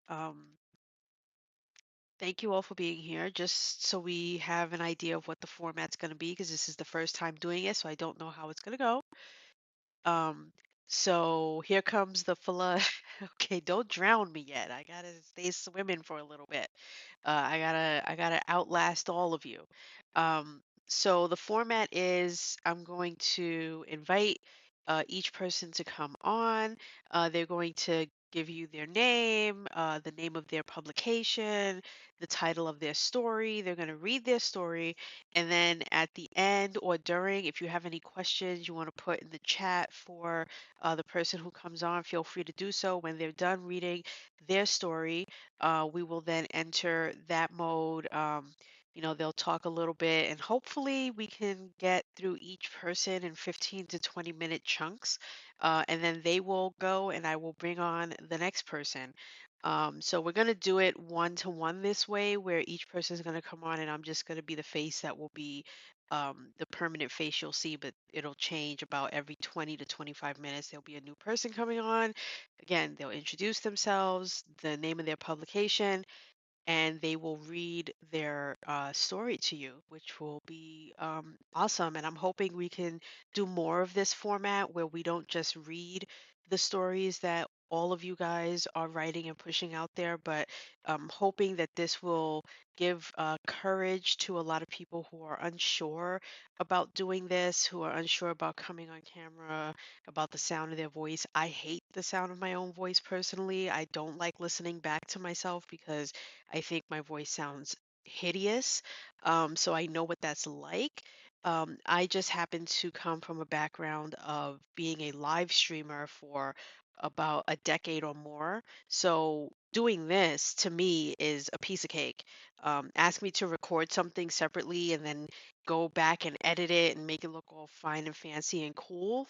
Um, Thank you all for being here. Just so we have an idea of what the format's going to be, because this is the first time doing it, so I don't know how it's going to go. Um, so here comes the flood. Okay, don't drown me yet. I gotta stay swimming for a little bit. I gotta outlast all of you. So the format is I'm going to invite each person to come on. They're going to give you their name, the name of their publication, the title of their story. They're going to read their story, and then at the end or during, if you have any questions you want to put in the chat for the person who comes on, feel free to do so. When they're done reading their story, we will then enter that mode. They'll talk a little bit, and hopefully we can get through each person in 15 to 20-minute chunks. And then they will go, and I will bring on the next person. So we're going to do it one to one this way, where each person is going to come on, and I'm just going to be the face that will be the permanent face you'll see, but it'll change about every 20 to 25 minutes. There'll be a new person coming on. Again, they'll introduce themselves, the name of their publication, and they will read their story to you, which will be awesome. And I'm hoping we can do more of this format where we don't just read the stories that all of you guys are writing and pushing out there, but I'm hoping that this will give courage to a lot of people who are unsure about doing this, who are unsure about coming on camera, about the sound of their voice. I hate the sound of my own voice personally. I don't like listening back to myself because I think my voice sounds hideous. So I know what that's like. I just happen to come from a background of being a live streamer for about a decade or more. So doing this to me is a piece of cake. Ask me to record something separately and then go back and edit it and make it look all fine and fancy and cool.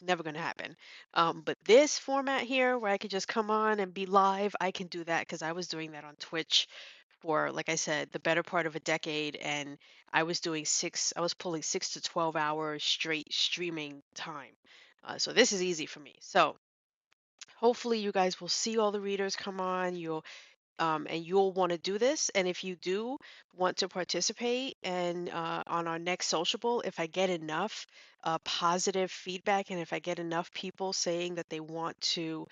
Never going to happen. But this format here, where I could just come on and be live, I can do that because I was doing that on Twitch for, like I said, the better part of a decade. And I was pulling 6 to 12 hours straight streaming time. So this is easy for me. So hopefully you guys will see all the readers come on. And you'll want to do this. And if you do want to participate, and on our next sociable, if I get enough positive feedback and if I get enough people saying that they want to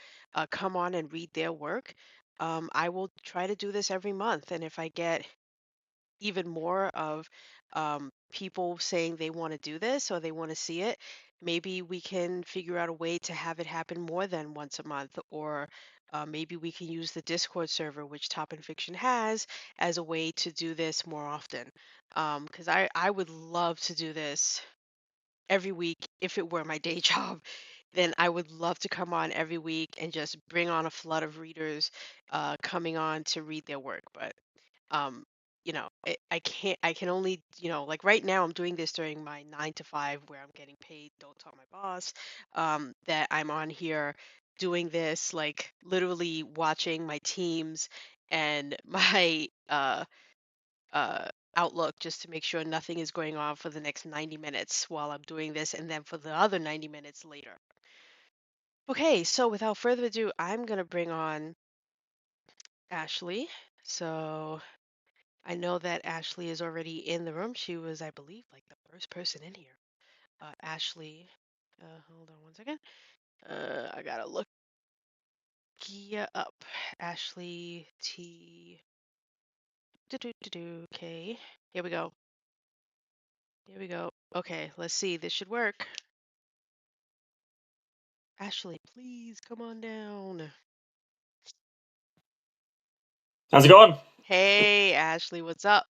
come on and read their work, I will try to do this every month. And if I get even more of people saying they want to do this or they want to see it, maybe we can figure out a way to have it happen more than once a month, or maybe we can use the Discord server, which Top and Fiction has, as a way to do this more often. Because I would love to do this every week if it were my day job. Then I would love to come on every week and just bring on a flood of readers coming on to read their work. But um I can only, like right now I'm doing this during my 9 to 5 where I'm getting paid. Don't tell my boss that I'm on here doing this, like literally watching my teams and my uh outlook just to make sure nothing is going on for the next 90 minutes while I'm doing this, and then for the other 90 minutes later. Okay, so without further ado, I'm going to bring on Ashley. So I know that Ashley is already in the room. She was, I believe, like the first person in here. Ashley, hold on one second. I gotta look you up. Ashley T. Okay, here we go. Here we go. Okay, let's see. This should work. Ashley, please come on down. How's it going? Hey, Ashley, what's up?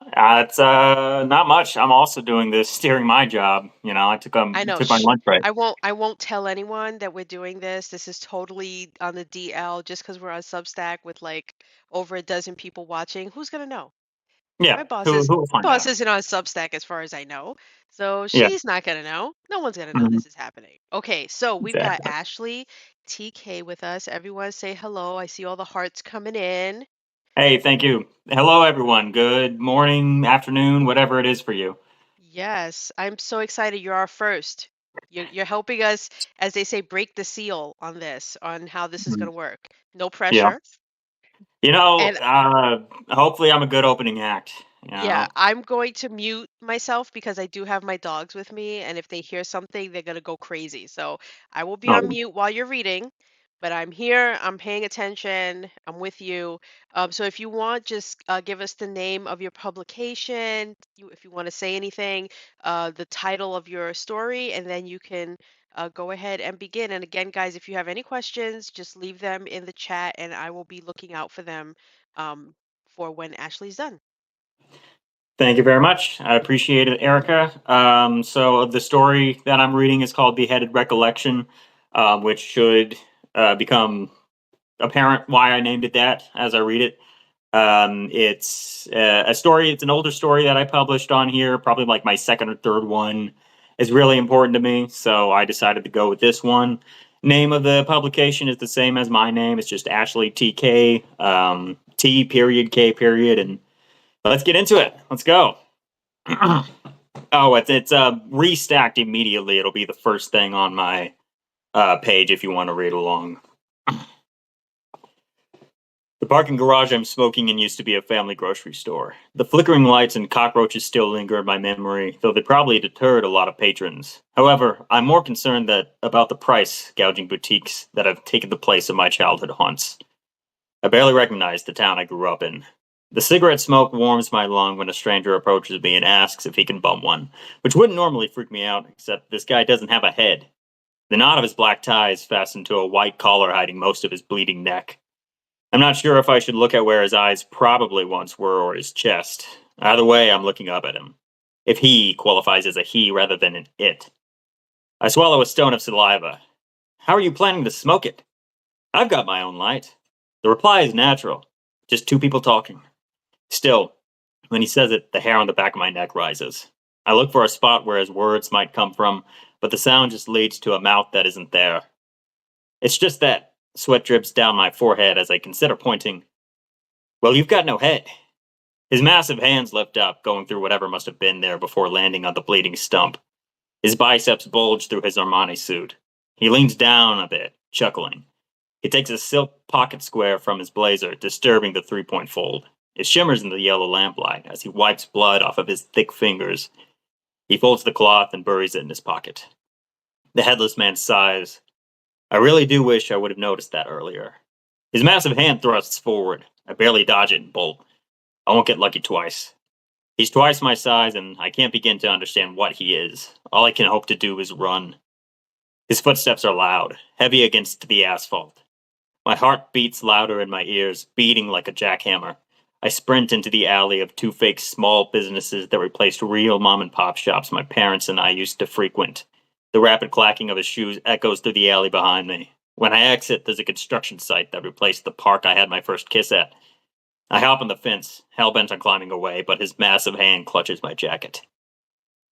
It's not much. I'm also doing this during my job. I I know. took my lunch break. I won't tell anyone that we're doing this. This is totally on the DL just because we're on Substack with like over a dozen people watching. Who's gonna know? Yeah, My boss who is who will my find boss out? isn't on Substack as far as I know. So Yeah, she's not gonna know. No one's gonna know mhm, this is happening. Okay, so we've got exactly. Ashley TK with us. Everyone say hello. I see all the hearts coming in. Hey, thank you. Hello, everyone. Good morning, afternoon, whatever it is for you. Yes, I'm so excited you're our first. You're helping us, as they say, break the seal on this, on how this is Mhm. going to work. No Yeah. pressure. And Hopefully I'm a good opening act, you yeah, know? I'm going to mute myself because I do have my dogs with me, and if they hear something, they're gonna go crazy. So I will be on Oh, mute while you're reading, but I'm here, I'm paying attention, I'm with you. So if you want, just give us the name of your publication, if you want to say anything, the title of your story, and then you can go ahead and begin. And again, guys, if you have any questions, just leave them in the chat, and I will be looking out for them um, for when Ashley's done. thank you very much. I appreciate it, Erica. So the story that I'm reading is called Beheaded Recollection, which should become apparent why I named it that as I read it. It's a story. It's an older story that I published on here, probably like my second or third one. Is really important to me, so I decided to go with this one. Name of the publication is the same as my name. It's just Ashley TK, T period K period, and let's get into it. Let's go. It's restacked immediately. It'll be the first thing on my page if you want to read along. The parking garage I'm smoking in used to be a family grocery store. The flickering lights and cockroaches still linger in my memory, though they probably deterred a lot of patrons. However, I'm more concerned about the price gouging boutiques that have taken the place of my childhood haunts. I barely recognize the town I grew up in. The cigarette smoke warms my lung when a stranger approaches me and asks if he can bum one, which wouldn't normally freak me out, except this guy doesn't have a head. The knot of his black tie is fastened to a white collar hiding most of his bleeding neck. I'm not sure if I should look at where his eyes probably once were or his chest. Either way, I'm looking up at him. If he qualifies as a he rather than an it. I swallow a stone of saliva. How are you planning to smoke it? I've got my own light. The reply is natural. Just two people talking. Still, when he says it, the hair on the back of my neck rises. I look for a spot where his words might come from, but the sound just leads to a mouth that isn't there. It's just that sweat drips down my forehead as I consider pointing. Well, you've got no head. His massive hands lift up, going through whatever must have been there before landing on the bleeding stump. His biceps bulge through his Armani suit. He leans down a bit, chuckling. He takes a silk pocket square from his blazer, disturbing the 3-point fold. It shimmers in the yellow lamplight as he wipes blood off of his thick fingers. He folds the cloth and buries it in his pocket. The headless man sighs. I really do wish I would have noticed that earlier. His massive hand thrusts forward. I barely dodge it and bolt. I won't get lucky twice. He's twice my size, and I can't begin to understand what he is. All I can hope to do is run. His footsteps are loud, heavy against the asphalt. My heart beats louder in my ears, beating like a jackhammer. I sprint into the alley of two fake small businesses that replaced real mom and pop shops my parents and I used to frequent. The rapid clacking of his shoes echoes through the alley behind me. When I exit, there's a construction site that replaced the park I had my first kiss at. I hop on the fence, hell-bent on climbing away, but his massive hand clutches my jacket.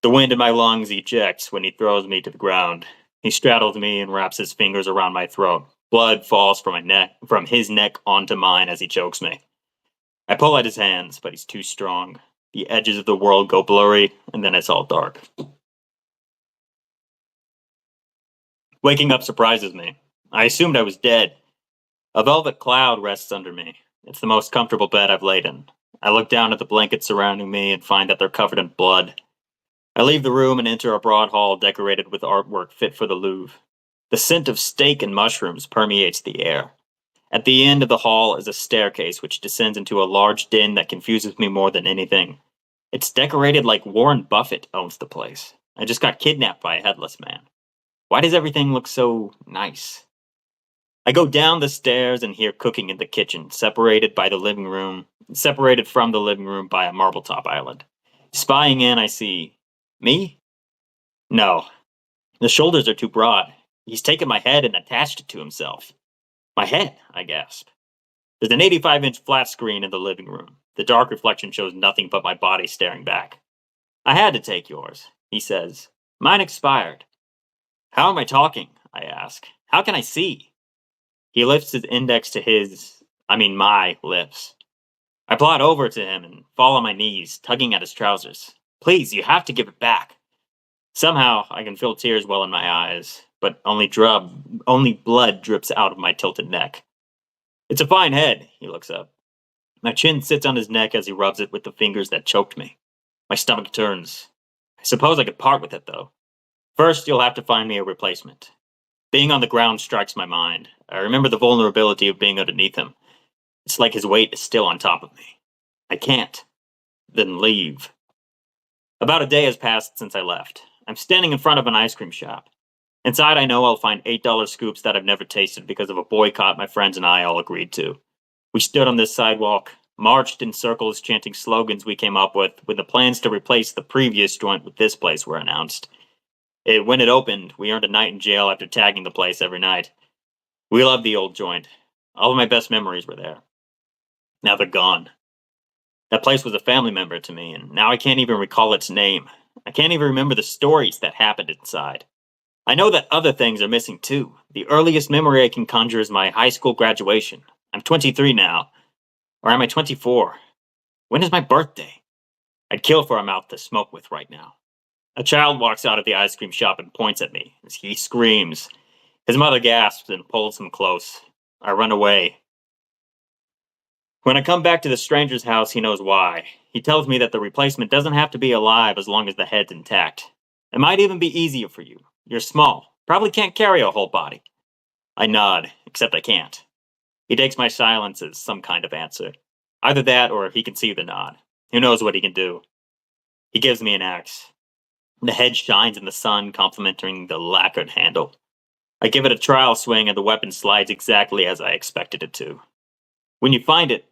The wind in my lungs ejects when he throws me to the ground. He straddles me and wraps his fingers around my throat. Blood falls from his neck onto mine as he chokes me. I pull at his hands, but he's too strong. The edges of the world go blurry, and then it's all dark. Waking up surprises me. I assumed I was dead. A velvet cloud rests under me. It's the most comfortable bed I've laid in. I look down at the blankets surrounding me and find that they're covered in blood. I leave the room and enter a broad hall decorated with artwork fit for the Louvre. The scent of steak and mushrooms permeates the air. At the end of the hall is a staircase which descends into a large den that confuses me more than anything. It's decorated like Warren Buffett owns the place. I just got kidnapped by a headless man. Why does everything look so nice? I go down the stairs and hear cooking in the kitchen, separated from the living room by a marble top island. Spying in, I see me? No, the shoulders are too broad. He's taken my head and attached it to himself. My head, I gasp. There's an 85-inch flat screen in the living room. The dark reflection shows nothing but my body staring back. I had to take yours, he says. Mine expired. How am I talking? I ask. How can I see? He lifts his index to my lips. I plod over to him and fall on my knees, tugging at his trousers. Please, you have to give it back. Somehow, I can feel tears well in my eyes, but only blood drips out of my tilted neck. It's a fine head, he looks up. My chin sits on his neck as he rubs it with the fingers that choked me. My stomach turns. I suppose I could part with it, though. First, you'll have to find me a replacement. Being on the ground strikes my mind. I remember the vulnerability of being underneath him. It's like his weight is still on top of me. I can't. Then leave. About a day has passed since I left. I'm standing in front of an ice cream shop. Inside, I know I'll find $8 scoops that I've never tasted because of a boycott my friends and I all agreed to. We stood on this sidewalk, marched in circles chanting slogans we came up with when the plans to replace the previous joint with this place were announced. When it opened, we earned a night in jail after tagging the place every night. We loved the old joint. All of my best memories were there. Now they're gone. That place was a family member to me, and now I can't even recall its name. I can't even remember the stories that happened inside. I know that other things are missing too. The earliest memory I can conjure is my high school graduation. I'm 23 now. Or am I 24? When is my birthday? I'd kill for a mouth to smoke with right now. A child walks out of the ice cream shop and points at me as he screams. His mother gasps and pulls him close. I run away. When I come back to the stranger's house, he knows why. He tells me that the replacement doesn't have to be alive as long as the head's intact. It might even be easier for you. You're small, probably can't carry a whole body. I nod, except I can't. He takes my silence as some kind of answer. Either that or he can see the nod. Who knows what he can do? He gives me an axe. The head shines in the sun, complementing the lacquered handle. I give it a trial swing and the weapon slides exactly as I expected it to. When you find it,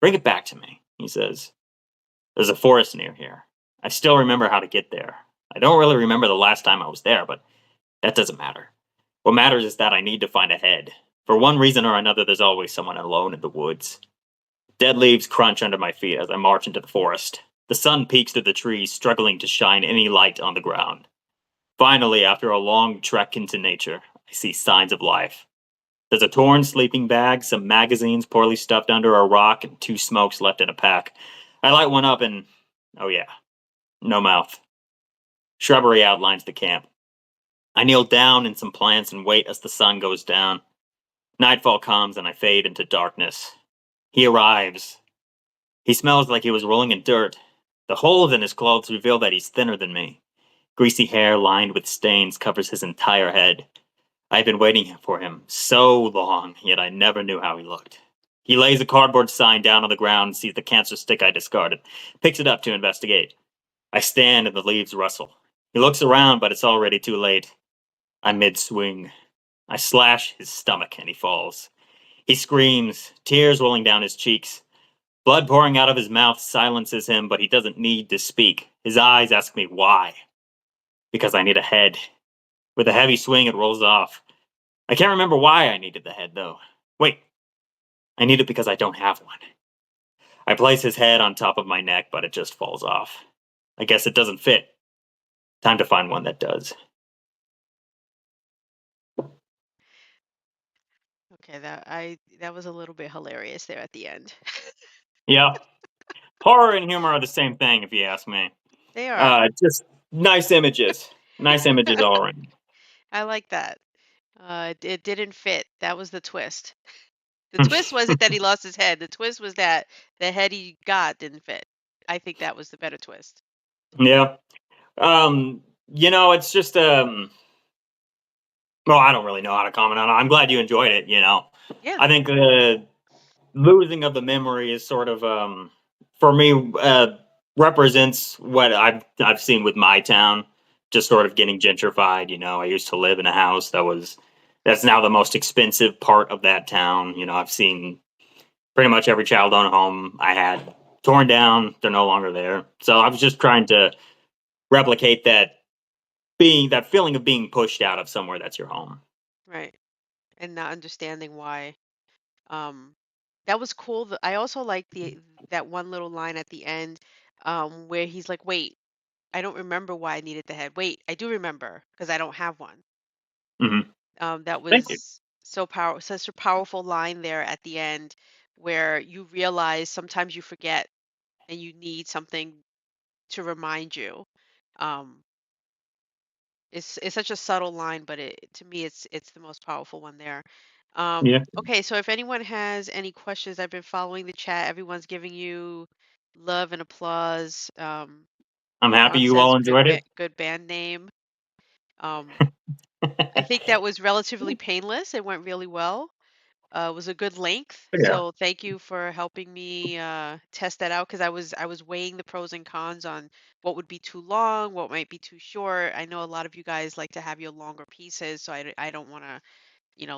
bring it back to me, he says. There's a forest near here. I still remember how to get there. I don't really remember the last time I was there, but that doesn't matter. What matters is that I need to find a head. For one reason or another, there's always someone alone in the woods. Dead leaves crunch under my feet as I march into the forest. The sun peeks through the trees, struggling to shine any light on the ground. Finally, after a long trek into nature, I see signs of life. There's a torn sleeping bag, some magazines poorly stuffed under a rock, and two smokes left in a pack. I light one up and, oh yeah, no mouth. Shrubbery outlines the camp. I kneel down in some plants and wait as the sun goes down. Nightfall comes and I fade into darkness. He arrives. He smells like he was rolling in dirt. The holes in his clothes reveal that he's thinner than me. Greasy hair lined with stains covers his entire head. I've been waiting for him so long, yet I never knew how he looked. He lays a cardboard sign down on the ground and sees the cancer stick I discarded, picks it up to investigate. I stand and the leaves rustle. He looks around, but it's already too late. I'm mid swing. I slash his stomach and he falls. He screams, tears rolling down his cheeks. Blood pouring out of his mouth silences him, but he doesn't need to speak. His eyes ask me why. Because I need a head. With a heavy swing, it rolls off. I can't remember why I needed the head, though. Wait, I need it because I don't have one. I place his head on top of my neck, but it just falls off. I guess it doesn't fit. Time to find one that does. Okay, that was a little bit hilarious there at the end. Yeah, horror and humor are the same thing, if you ask me. They are. Just nice images. Nice images all around. I like that. It didn't fit. That was the twist. The twist wasn't that he lost his head. The twist was that the head he got didn't fit. I think that was the better twist. Yeah. It's just well, I don't really know how to comment on it. I'm glad you enjoyed it. Yeah. I think the losing of the memory is sort of for me represents what I've seen with my town, just sort of getting gentrified. I used to live in a house that's now the most expensive part of that town. I've seen pretty much every child owned home I had torn down. They're no longer there. So I was just trying to replicate that feeling of being pushed out of somewhere that's your home. Right. And not understanding why. Um, that was cool. I also like the that one little line at the end, where he's like, "Wait, I don't remember why I needed the head. Wait, I do remember because I don't have one." Hmm. That Thank you. was such a powerful line there at the end, where you realize sometimes you forget and you need something to remind you. Um, It's such a subtle line, but to me it's the most powerful one there. Yeah. Okay, so if anyone has any questions, I've been following the chat. Everyone's giving you love and applause. I'm happy Ron you all says enjoyed it. good band name. Um, I think that was relatively painless. It went really well. It was a good length. Yeah. So thank you for helping me test that out because I was weighing the pros and cons on what would be too long, what might be too short. I know a lot of you guys like to have your longer pieces, so I don't want to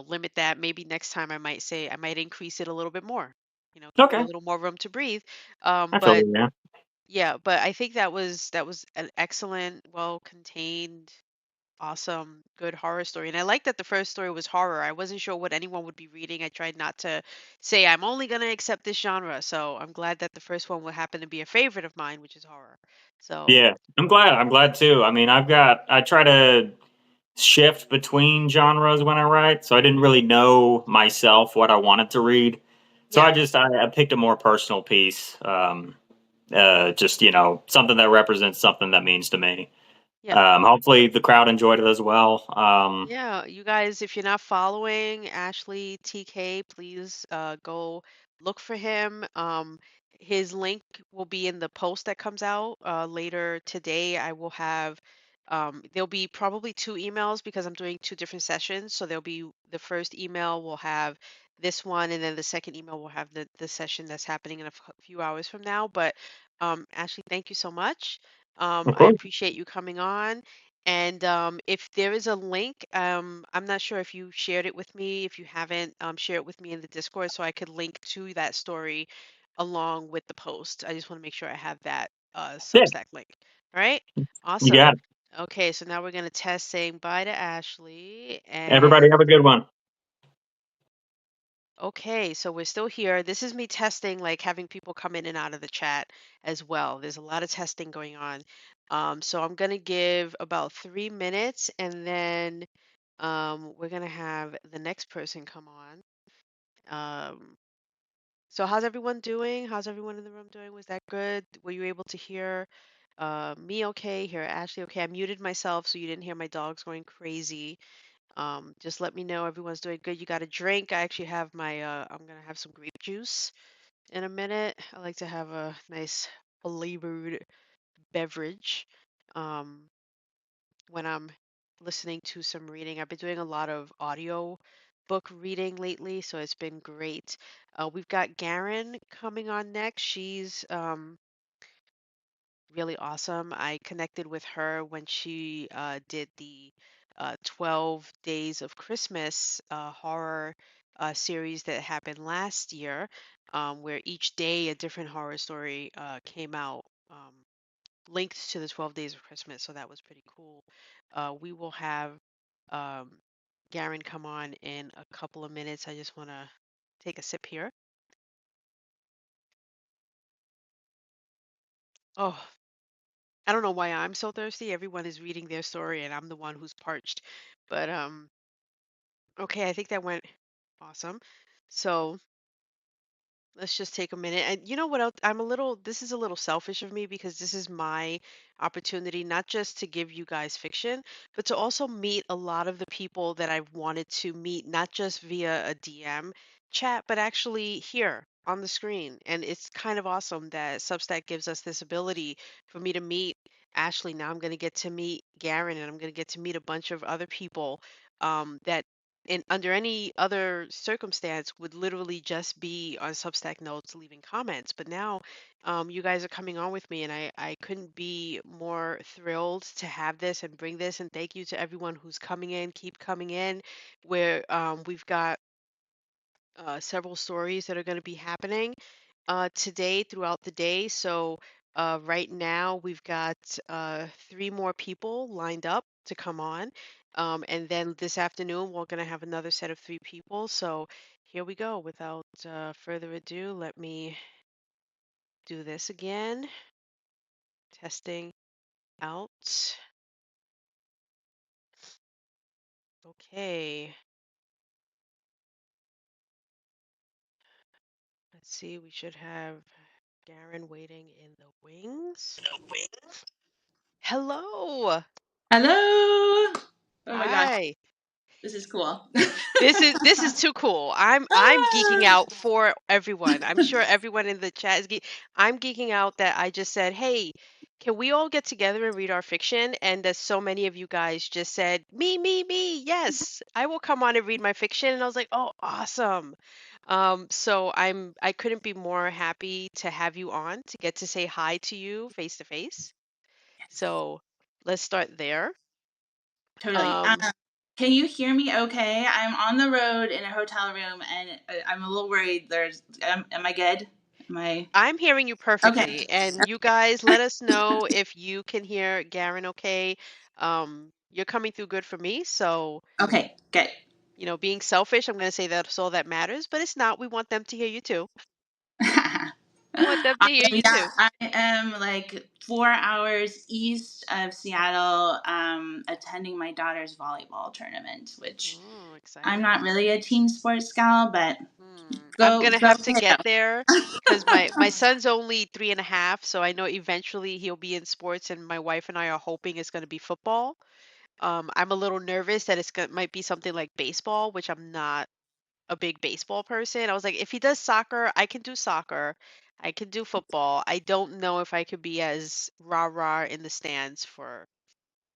limit that. Maybe next time I might say I might increase it a little bit more. Give you Okay. a little more room to breathe. I feel But you, man. yeah, but I think that was an excellent, well contained, awesome, good horror story. And I like that the first story was horror. I wasn't sure what anyone would be reading. I tried not to say I'm only going to accept this genre. So I'm glad that the first one will happen to be a favorite of mine, which is horror. So Yeah. I'm glad. I'm glad too. I mean, I try to shift between genres when I write, so I didn't really know myself what I wanted to read. So yeah, I picked a more personal piece, just something that represents something that means to me. yeah. Hopefully, the crowd enjoyed it as well. Yeah, you guys, if you're not following Ashley TK, please go look for him. His link will be in the post that comes out later today. I will have, there'll be probably two emails because I'm doing two different sessions. So there'll be the first email will have this one, and then the second email will have the session that's happening in a few hours from now. But Ashley, thank you so much. Of I course, appreciate you coming on. And if there is a link, I'm not sure if you shared it with me. If you haven't, share it with me in the Discord so I could link to that story along with the post. I just want to make sure I have that yeah, Substack link. All right, you awesome. got it. Okay, so now we're gonna test saying bye to Ashley. Everybody, have a And good one. okay, so we're still here. This is me testing, like having people come in and out of the chat as well. There's a lot of testing going on. So I'm gonna give about 3 minutes, and then we're gonna have the next person come on. So how's everyone doing? How's everyone in the room doing? Was that good? Were you able to hear me okay? Hear Ashley okay? I muted myself so you didn't hear my dogs going crazy. Just let me know everyone's doing good. You got a drink? I actually have my I'm gonna have some grape juice in a minute. I like to have a nice flavored beverage um, when I'm listening to some reading. I've been doing a lot of audio book reading lately, so it's been great. We've got Garen coming on next. She's really awesome. I connected with her when she did the 12 Days of Christmas horror series that happened last year, where each day a different horror story came out, linked to the 12 Days of Christmas. So that was pretty cool. We will have um, Garen come on in a couple of minutes. I just want to take a sip here. Oh, I don't know why I'm so thirsty. Everyone is reading their story and I'm the one who's parched. But okay, I think that went awesome. So, let's just take a minute. And you know what else? This is a little selfish of me because this is my opportunity, not just to give you guys fiction, but to also meet a lot of the people that I've wanted to meet, not just via a DM chat, but actually here on the screen. And it's kind of awesome that Substack gives us this ability for me to meet Ashley. Now I'm going to get to meet Garen and I'm going to get to meet a bunch of other people that in under any other circumstance would literally just be on Substack notes leaving comments. But now you guys are coming on with me, and I couldn't be more thrilled to have this and bring this. And thank you to everyone who's coming in. Keep coming in. Where we've got several stories that are going to be happening today throughout the day. So right now we've got three more people lined up to come on. And then this afternoon we're going to have another set of three people. So here we go. Without further ado, let me do this again. Testing out. Okay. Let's see. We should have Garen waiting in the wings. Hello. Hello. Oh my gosh, Hi. this is cool. This is too cool. I'm geeking out for everyone. I'm sure everyone in the chat is I'm geeking out that I just said, "Hey, can we all get together and read our fiction?" And that so many of you guys just said, "Me, me, me. Yes, I will come on and read my fiction." And I was like, "Oh, awesome." So I couldn't be more happy to have you on to get to say hi to you face to face. So, let's start there. Totally. Um Can you hear me okay? I'm on the road in a hotel room and I'm a little worried. Am I good? Am I I'm hearing you okay? perfectly, and you guys let us know if you can hear Garen okay. You're coming through good for me, so Okay, good. being selfish, I'm going to say that's all that matters, but it's not. We want them to hear you too. We want them to hear you Yeah, too. I am like 4 hours east of Seattle, attending my daughter's volleyball tournament, which Oh, I'm exciting. not really a team sports gal, but I'm go gonna go have to get Kiddo. there because my son's only 3.5, so I know eventually he'll be in sports, and my wife and I are hoping it's going to be football. I'm a little nervous that might be something like baseball, which I'm not a big baseball person. I was like, if he does soccer, I can do soccer. I can do football. I don't know if I could be as rah-rah in the stands for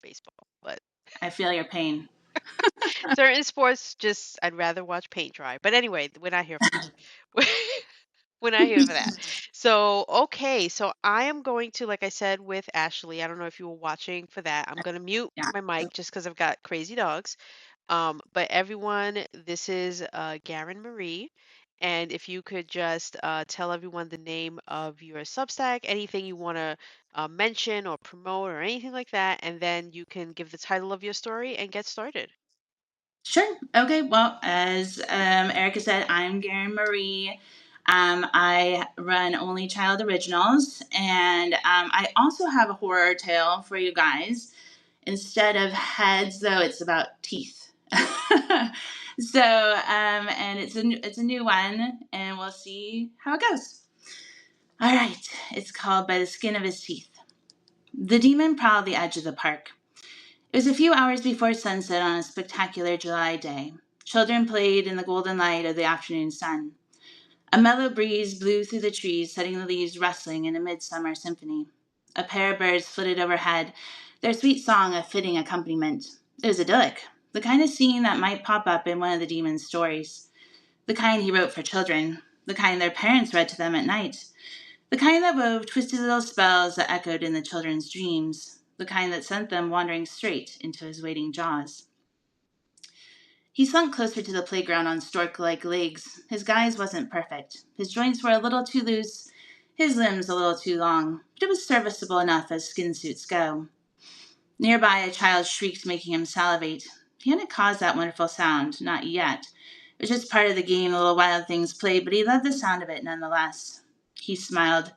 baseball. But I feel your pain. certain sports, just I'd rather watch paint dry. But anyway, we're not here for that. We're not here for that. So, okay. So I am going to, like I said with Ashley, I don't know if you were watching for that. I'm going to mute Yeah. my mic just because I've got crazy dogs. But everyone, this is Garen Marie. And if you could just tell everyone the name of your Substack, anything you want to mention or promote or anything like that, and then you can give the title of your story and get started. Sure. Okay. Well, as Erica said, I'm Garen Marie. I run Only Child Originals, and I also have a horror tale for you guys. Instead of heads, though, it's about teeth. So, and it's a new one, and we'll see how it goes. All right. It's called By the Skin of His Teeth. The demon prowled the edge of the park. It was a few hours before sunset on a spectacular July day. Children played in the golden light of the afternoon sun. A mellow breeze blew through the trees, setting the leaves rustling in a midsummer symphony. A pair of birds flitted overhead, their sweet song a fitting accompaniment. It was idyllic, the kind of scene that might pop up in one of the demon's stories, the kind he wrote for children, the kind their parents read to them at night, the kind that wove twisted little spells that echoed in the children's dreams, the kind that sent them wandering straight into his waiting jaws. He slunk closer to the playground on stork-like legs. His guise wasn't perfect. His joints were a little too loose, his limbs a little too long, but it was serviceable enough as skin suits go. Nearby, a child shrieked, making him salivate. He hadn't caused that wonderful sound, not yet. It was just part of the game the little wild things played, but he loved the sound of it nonetheless. He smiled.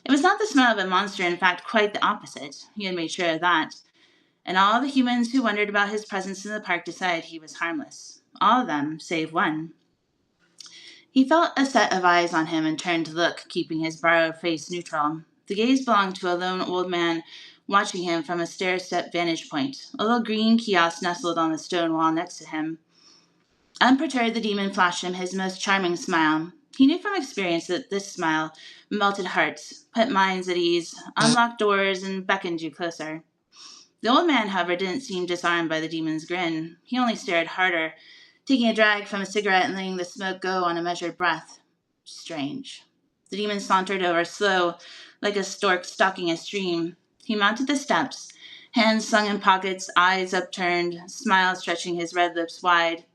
It was not the smell of a monster, in fact, quite the opposite. He had made sure of that. And all the humans who wondered about his presence in the park decided he was harmless. All of them, save one. He felt a set of eyes on him and turned to look, keeping his borrowed face neutral. The gaze belonged to a lone old man watching him from a stair-step vantage point. A little green kiosk nestled on the stone wall next to him. Unperturbed, the demon flashed him his most charming smile. He knew from experience that this smile melted hearts, put minds at ease, unlocked doors, and beckoned you closer. The old man, however, didn't seem disarmed by the demon's grin. He only stared harder, taking a drag from a cigarette and letting the smoke go on a measured breath. Strange. The demon sauntered over, slow, like a stork stalking a stream. He mounted the steps, hands slung in pockets, eyes upturned, smile stretching his red lips wide.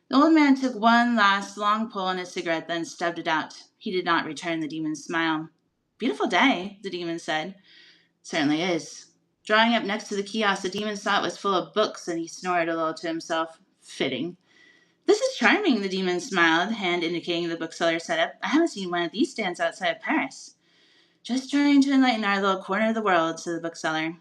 The old man took one last long pull on his cigarette, then stubbed it out. He did not return the demon's smile. Beautiful day, the demon said. Certainly is. Drawing up next to the kiosk, the demon saw it was full of books, and he snored a little to himself. Fitting. This is charming, the demon smiled, hand indicating the bookseller setup. I haven't seen one of these stands outside of Paris. Just trying to enlighten our little corner of the world, said the bookseller.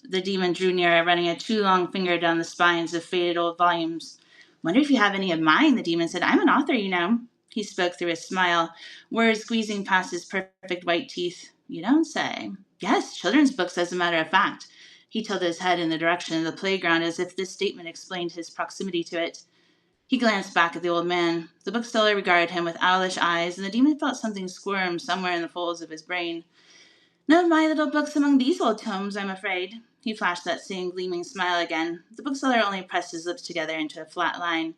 The demon drew nearer, running a too long finger down the spines of faded old volumes. Wonder if you have any of mine, the demon said. I'm an author, you know. He spoke through a smile, words squeezing past his perfect white teeth. You don't say. Yes, children's books, as a matter of fact. He tilted his head in the direction of the playground as if this statement explained his proximity to it. He glanced back at the old man. The bookseller regarded him with owlish eyes, and the demon felt something squirm somewhere in the folds of his brain. "None of my little books among these old tomes, I'm afraid." He flashed that same gleaming smile again. The bookseller only pressed his lips together into a flat line.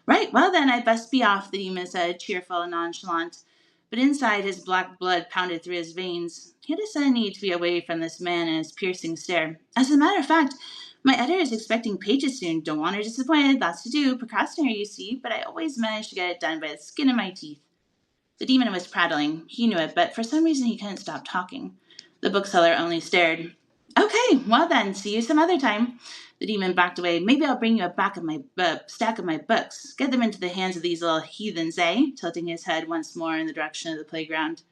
"Right, well then, I'd best be off," the demon said, cheerful and nonchalant. But inside, his black blood pounded through his veins. He had a sudden need to be away from this man and his piercing stare. "As a matter of fact, my editor is expecting pages soon. Don't want her disappointed. Lots to do. Procrastinator, you see, but I always manage to get it done by the skin of my teeth." The demon was prattling. He knew it, but for some reason he couldn't stop talking. The bookseller only stared. "Okay, well then, see you some other time." The demon backed away. "Maybe I'll bring you a stack of my books. Get them into the hands of these little heathens, eh?" Tilting his head once more in the direction of the playground.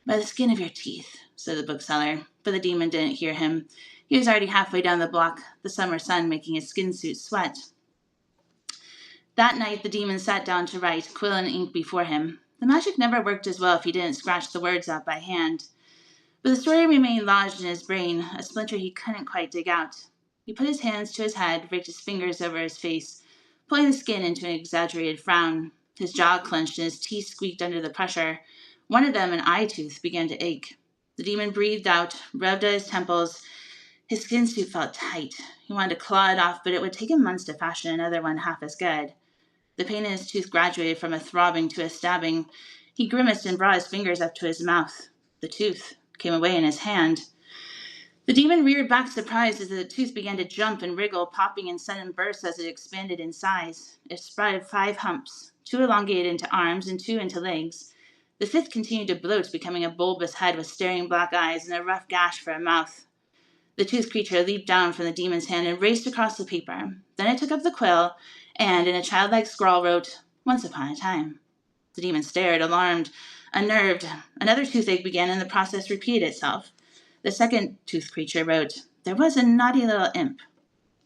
"By the skin of your teeth," said the bookseller. But the demon didn't hear him. He was already halfway down the block, the summer sun making his skin suit sweat. That night the demon sat down to write, quill and ink before him. The magic never worked as well if he didn't scratch the words out by hand. But the story remained lodged in his brain, a splinter he couldn't quite dig out. He put his hands to his head, raked his fingers over his face, pulling the skin into an exaggerated frown. His jaw clenched and his teeth squeaked under the pressure. One of them, an eye tooth, began to ache. The demon breathed out, rubbed at his temples. His skin suit felt tight. He wanted to claw it off, but it would take him months to fashion another one half as good. The pain in his tooth graduated from a throbbing to a stabbing. He grimaced and brought his fingers up to his mouth. The tooth came away in his hand. The demon reared back surprised as the tooth began to jump and wriggle, popping in sudden bursts as it expanded in size. It sprouted 5 humps, 2 elongated into arms and 2 into legs. The fifth continued to bloat, becoming a bulbous head with staring black eyes and a rough gash for a mouth. The toothed creature leaped down from the demon's hand and raced across the paper. Then it took up the quill and, in a childlike scrawl, wrote, "Once upon a time." The demon stared, alarmed, unnerved. Another toothache began, and the process repeated itself. The second toothed creature wrote, "There was a naughty little imp."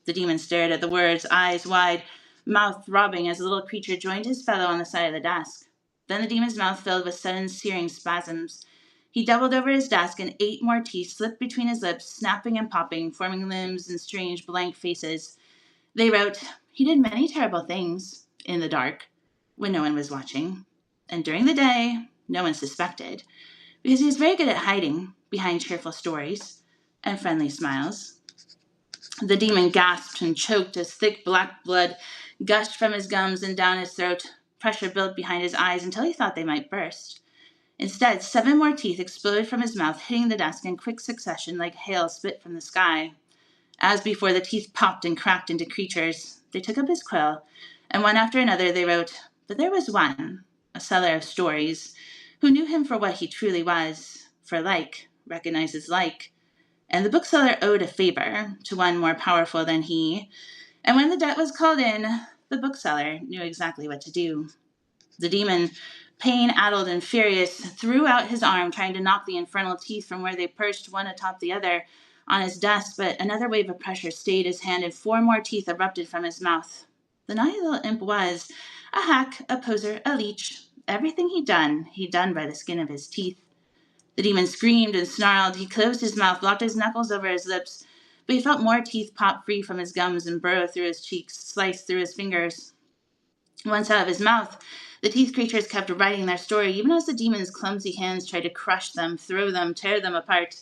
The demon stared at the words, eyes wide, mouth throbbing, as the little creature joined his fellow on the side of the desk. Then the demon's mouth filled with sudden searing spasms. He doubled over his desk, and 8 more teeth slipped between his lips, snapping and popping, forming limbs and strange blank faces. They wrote, "He did many terrible things in the dark, when no one was watching. And during the day, no one suspected, because he was very good at hiding behind cheerful stories and friendly smiles." The demon gasped and choked as thick black blood gushed from his gums and down his throat. Pressure built behind his eyes until he thought they might burst. Instead, 7 more teeth exploded from his mouth, hitting the desk in quick succession like hail spit from the sky. As before, the teeth popped and cracked into creatures. They took up his quill, and one after another they wrote, "But there was one, a seller of stories, who knew him for what he truly was, for like recognizes like. And the bookseller owed a favor to one more powerful than he, and when the debt was called in, the bookseller knew exactly what to do." The demon, pain-addled and furious, threw out his arm, trying to knock the infernal teeth from where they perched one atop the other on his desk, but another wave of pressure stayed his hand, and 4 more teeth erupted from his mouth. The naughty little imp was a hack, a poser, a leech. Everything he'd done by the skin of his teeth. The demon screamed and snarled. He closed his mouth, locked his knuckles over his lips, but he felt more teeth pop free from his gums and burrow through his cheeks, slice through his fingers. Once out of his mouth, the teeth creatures kept writing their story, even as the demon's clumsy hands tried to crush them, throw them, tear them apart.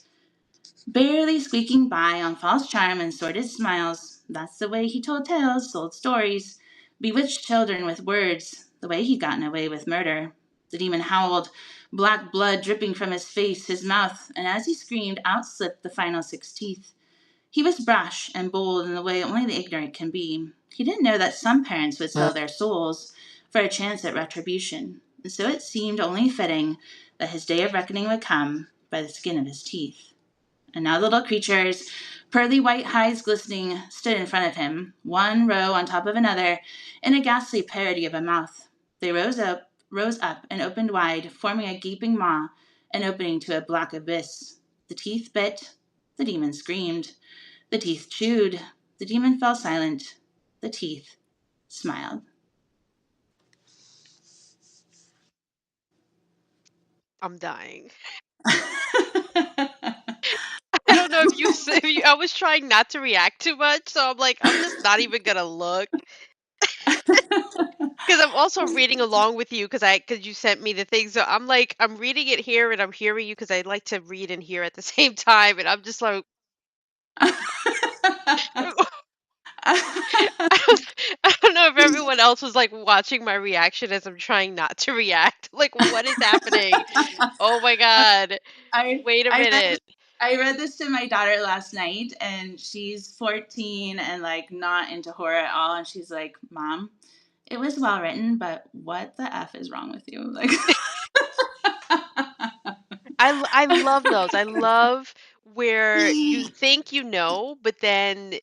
Barely squeaking by on false charm and sordid smiles. That's the way he told tales, sold stories, bewitched children with words, the way he'd gotten away with murder. The demon howled, black blood dripping from his face, his mouth, and as he screamed, out slipped the final 6 teeth. He was brash and bold in the way only the ignorant can be. He didn't know that some parents would sell their souls for a chance at retribution, and so it seemed only fitting that his day of reckoning would come by the skin of his teeth. And now the little creatures, pearly white hides glistening, stood in front of him, one row on top of another, in a ghastly parody of a mouth. They rose up, and opened wide, forming a gaping maw, an opening to a black abyss. The teeth bit. The demon screamed. The teeth chewed. The demon fell silent. The teeth smiled. I'm dying. I don't know if I was trying not to react too much, so I'm like, I'm just not even gonna look. Because I'm also reading along with you because you sent me the thing. So I'm like, I'm reading it here and I'm hearing you because I like to read and hear at the same time. And I'm just like, I don't know if everyone else was like watching my reaction as I'm trying not to react. Like, what is happening? Oh my God. I Wait a I read this minute. I read this to my daughter last night, and she's 14 and like not into horror at all, and she's like, "Mom, it was well written, but what the f is wrong with you?" Like, I love those. I love where you think you know, but then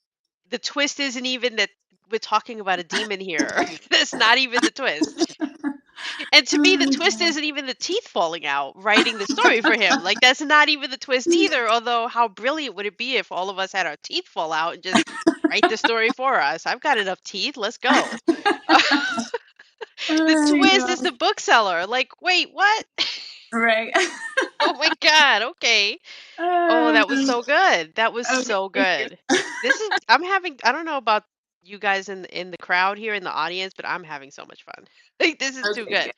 the twist isn't even that we're talking about a demon here. That's not even the twist. And to me, the oh twist god. isn't even the teeth falling out, writing the story for him. Like, that's not even the twist either. Although, how brilliant would it be if all of us had our teeth fall out and just write the story for us? I've got enough teeth. Let's go. The Oh my twist is god. the bookseller. Like, wait, what? Right. Oh my God. Okay. Oh, that was Um, so good. That was okay, so thank you. good. I'm having I don't know about you guys in the crowd here in the audience, but I'm having so much fun. Like this is too Okay, good. good.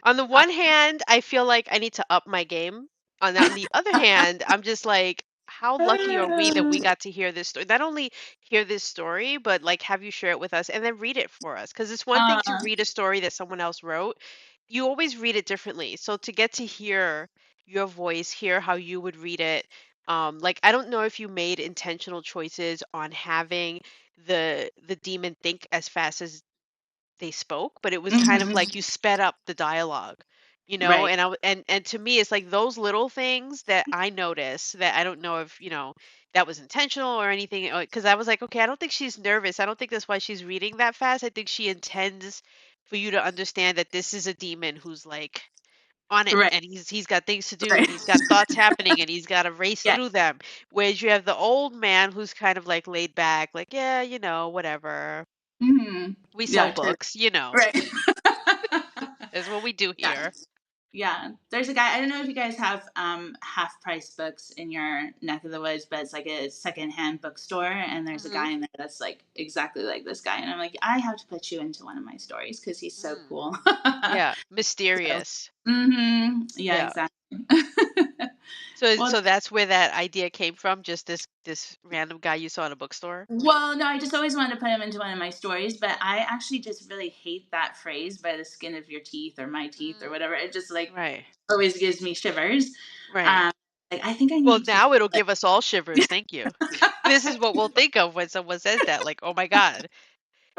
On the Uh, one hand, I feel like I need to up my game. On the other hand, I'm just like, how lucky are we that we got to hear this story? Not only hear this story, but like have you share it with us and then read it for us. Because it's one thing to uh, read a story that someone else wrote. You always read it differently. So to get to hear your voice, hear how you would read it, like I don't know if you made intentional choices on having the demon think as fast as they spoke, but it was kind of mhm, like you sped up the dialogue, right, and and to me it's like those little things that I notice that I don't know if, that was intentional or anything, because I was like, okay, I don't think she's nervous. I don't think that's why she's reading that fast. I think she intends for you to understand that this is a demon who's like on it right, and he's got things to do right. and he's got thoughts happening and he's got to race Yeah. through them. Whereas you have the old man who's kind of like laid back, like, yeah, whatever. Mhm. We sell Yeah, totally. books. Right. That's what we do Yeah. here. Yeah. There's a guy, I don't know if you guys have half price books in your neck of the woods, but it's like a secondhand bookstore, and there's a Hmm. guy in there that's like exactly like this guy, and I'm like, I have to put you into one of my stories because he's so Mm. cool. Yeah, So, mysterious. yeah, Yeah. exactly. Well, So that's where that idea came from, just this random guy you saw in a bookstore? well, no, I just always wanted to put him into one of my stories, but I actually just really hate that phrase "by the skin of your teeth" or "my teeth" or Mm. whatever. It just like Right. always gives me shivers. Right. Um, like I think I Well, need to now it'll like, give us all shivers. Thank you. This is what we'll think of when someone says that. Like, oh my God,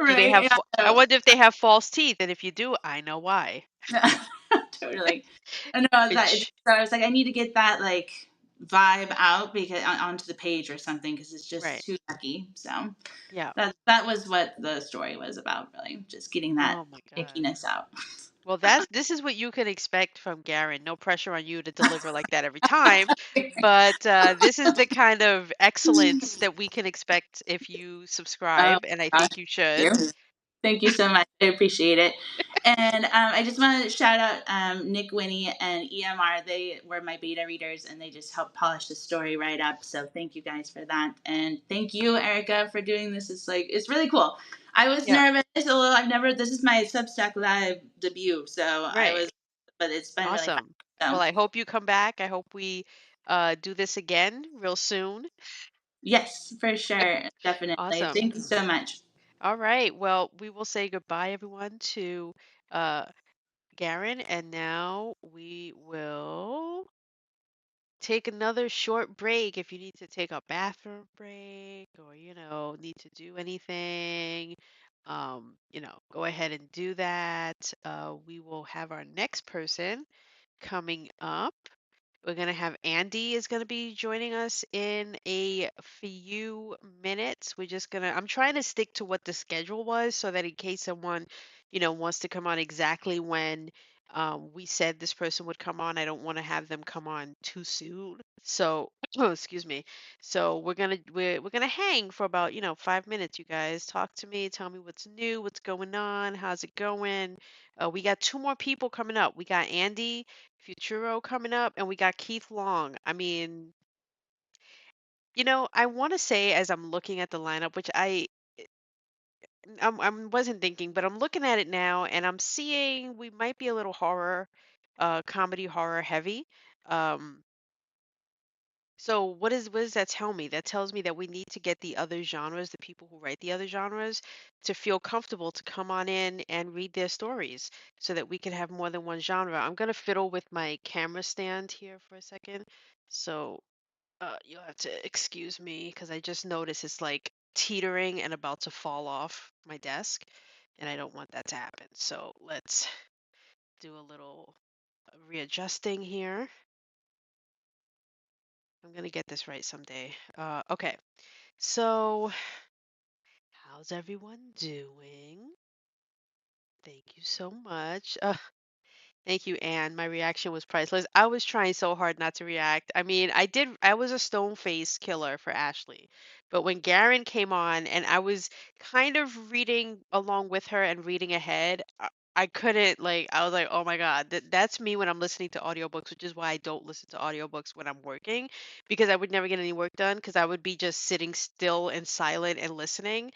do they right? have? Yeah, I no, wonder if they have false teeth, and if you do, I know why. totally. I know that. Which, So I was like, I need to get that like vibe out because onto the page or something because it's just right? too yucky. So Yeah. that was what the story was about, really, just getting that Oh my God. ickiness out. Well, this is what you can expect from Garen. No pressure on you to deliver like that every time, but this is the kind of excellence that we can expect if you Oh subscribe, and I gosh, think you thank should. you. Thank you so much. I appreciate it. And I just want to shout out Nick Winnie and EMR. They were my beta readers and they just helped polish the story right up. So thank you guys for that. And thank you, Erica, for doing this. It's really cool. I was Yeah, nervous a little. This is my Substack Live debut. So right. but it's been really fun. Awesome. Well, So I hope you come back. I hope we do this again real soon. yes, for sure. Definitely. Awesome. Thank you so much. All right. Well, we will say goodbye, everyone, to uh, Garen, and now we will take another short break if you need to take a bathroom break or need to do anything. Go ahead and do that. We will have our next person coming up. We're going to have Andy is going to be joining us in a few minutes. I'm trying to stick to what the schedule was so that in case someone, wants to come on exactly when we said this person would come on, I don't want to have them come on too soon. So, oh, excuse me. So we're gonna hang for about 5 minutes. You guys talk to me, tell me what's new, what's going on, how's it going. We got two more people coming up. We got Andy Futuro coming up, and we got Keith Long. I mean, I want to say as I'm looking at the lineup, which I wasn't thinking, but I'm looking at it now and I'm seeing we might be a little horror, comedy horror heavy. Um, so what does that tell me? That tells me that we need to get the other genres, the people who write the other genres, to feel comfortable to come on in and read their stories so that we can have more than one genre. I'm gonna fiddle with my camera stand here for a second. So you'll have to excuse me because I just noticed it's like teetering and about to fall off my desk, and I don't want that to happen. So let's do a little readjusting here. I'm gonna get this right someday. Okay, so how's everyone doing? Thank you so much. Thank you, Anne. My reaction was priceless. I was trying so hard not to react. I mean, I was a stone face killer for Ashley. But when Garen came on and I was kind of reading along with her and reading ahead, I couldn't, like, I was like, oh my God, that's me when I'm listening to audiobooks, which is why I don't listen to audiobooks when I'm working, because I would never get any work done because I would be just sitting still and silent and listening.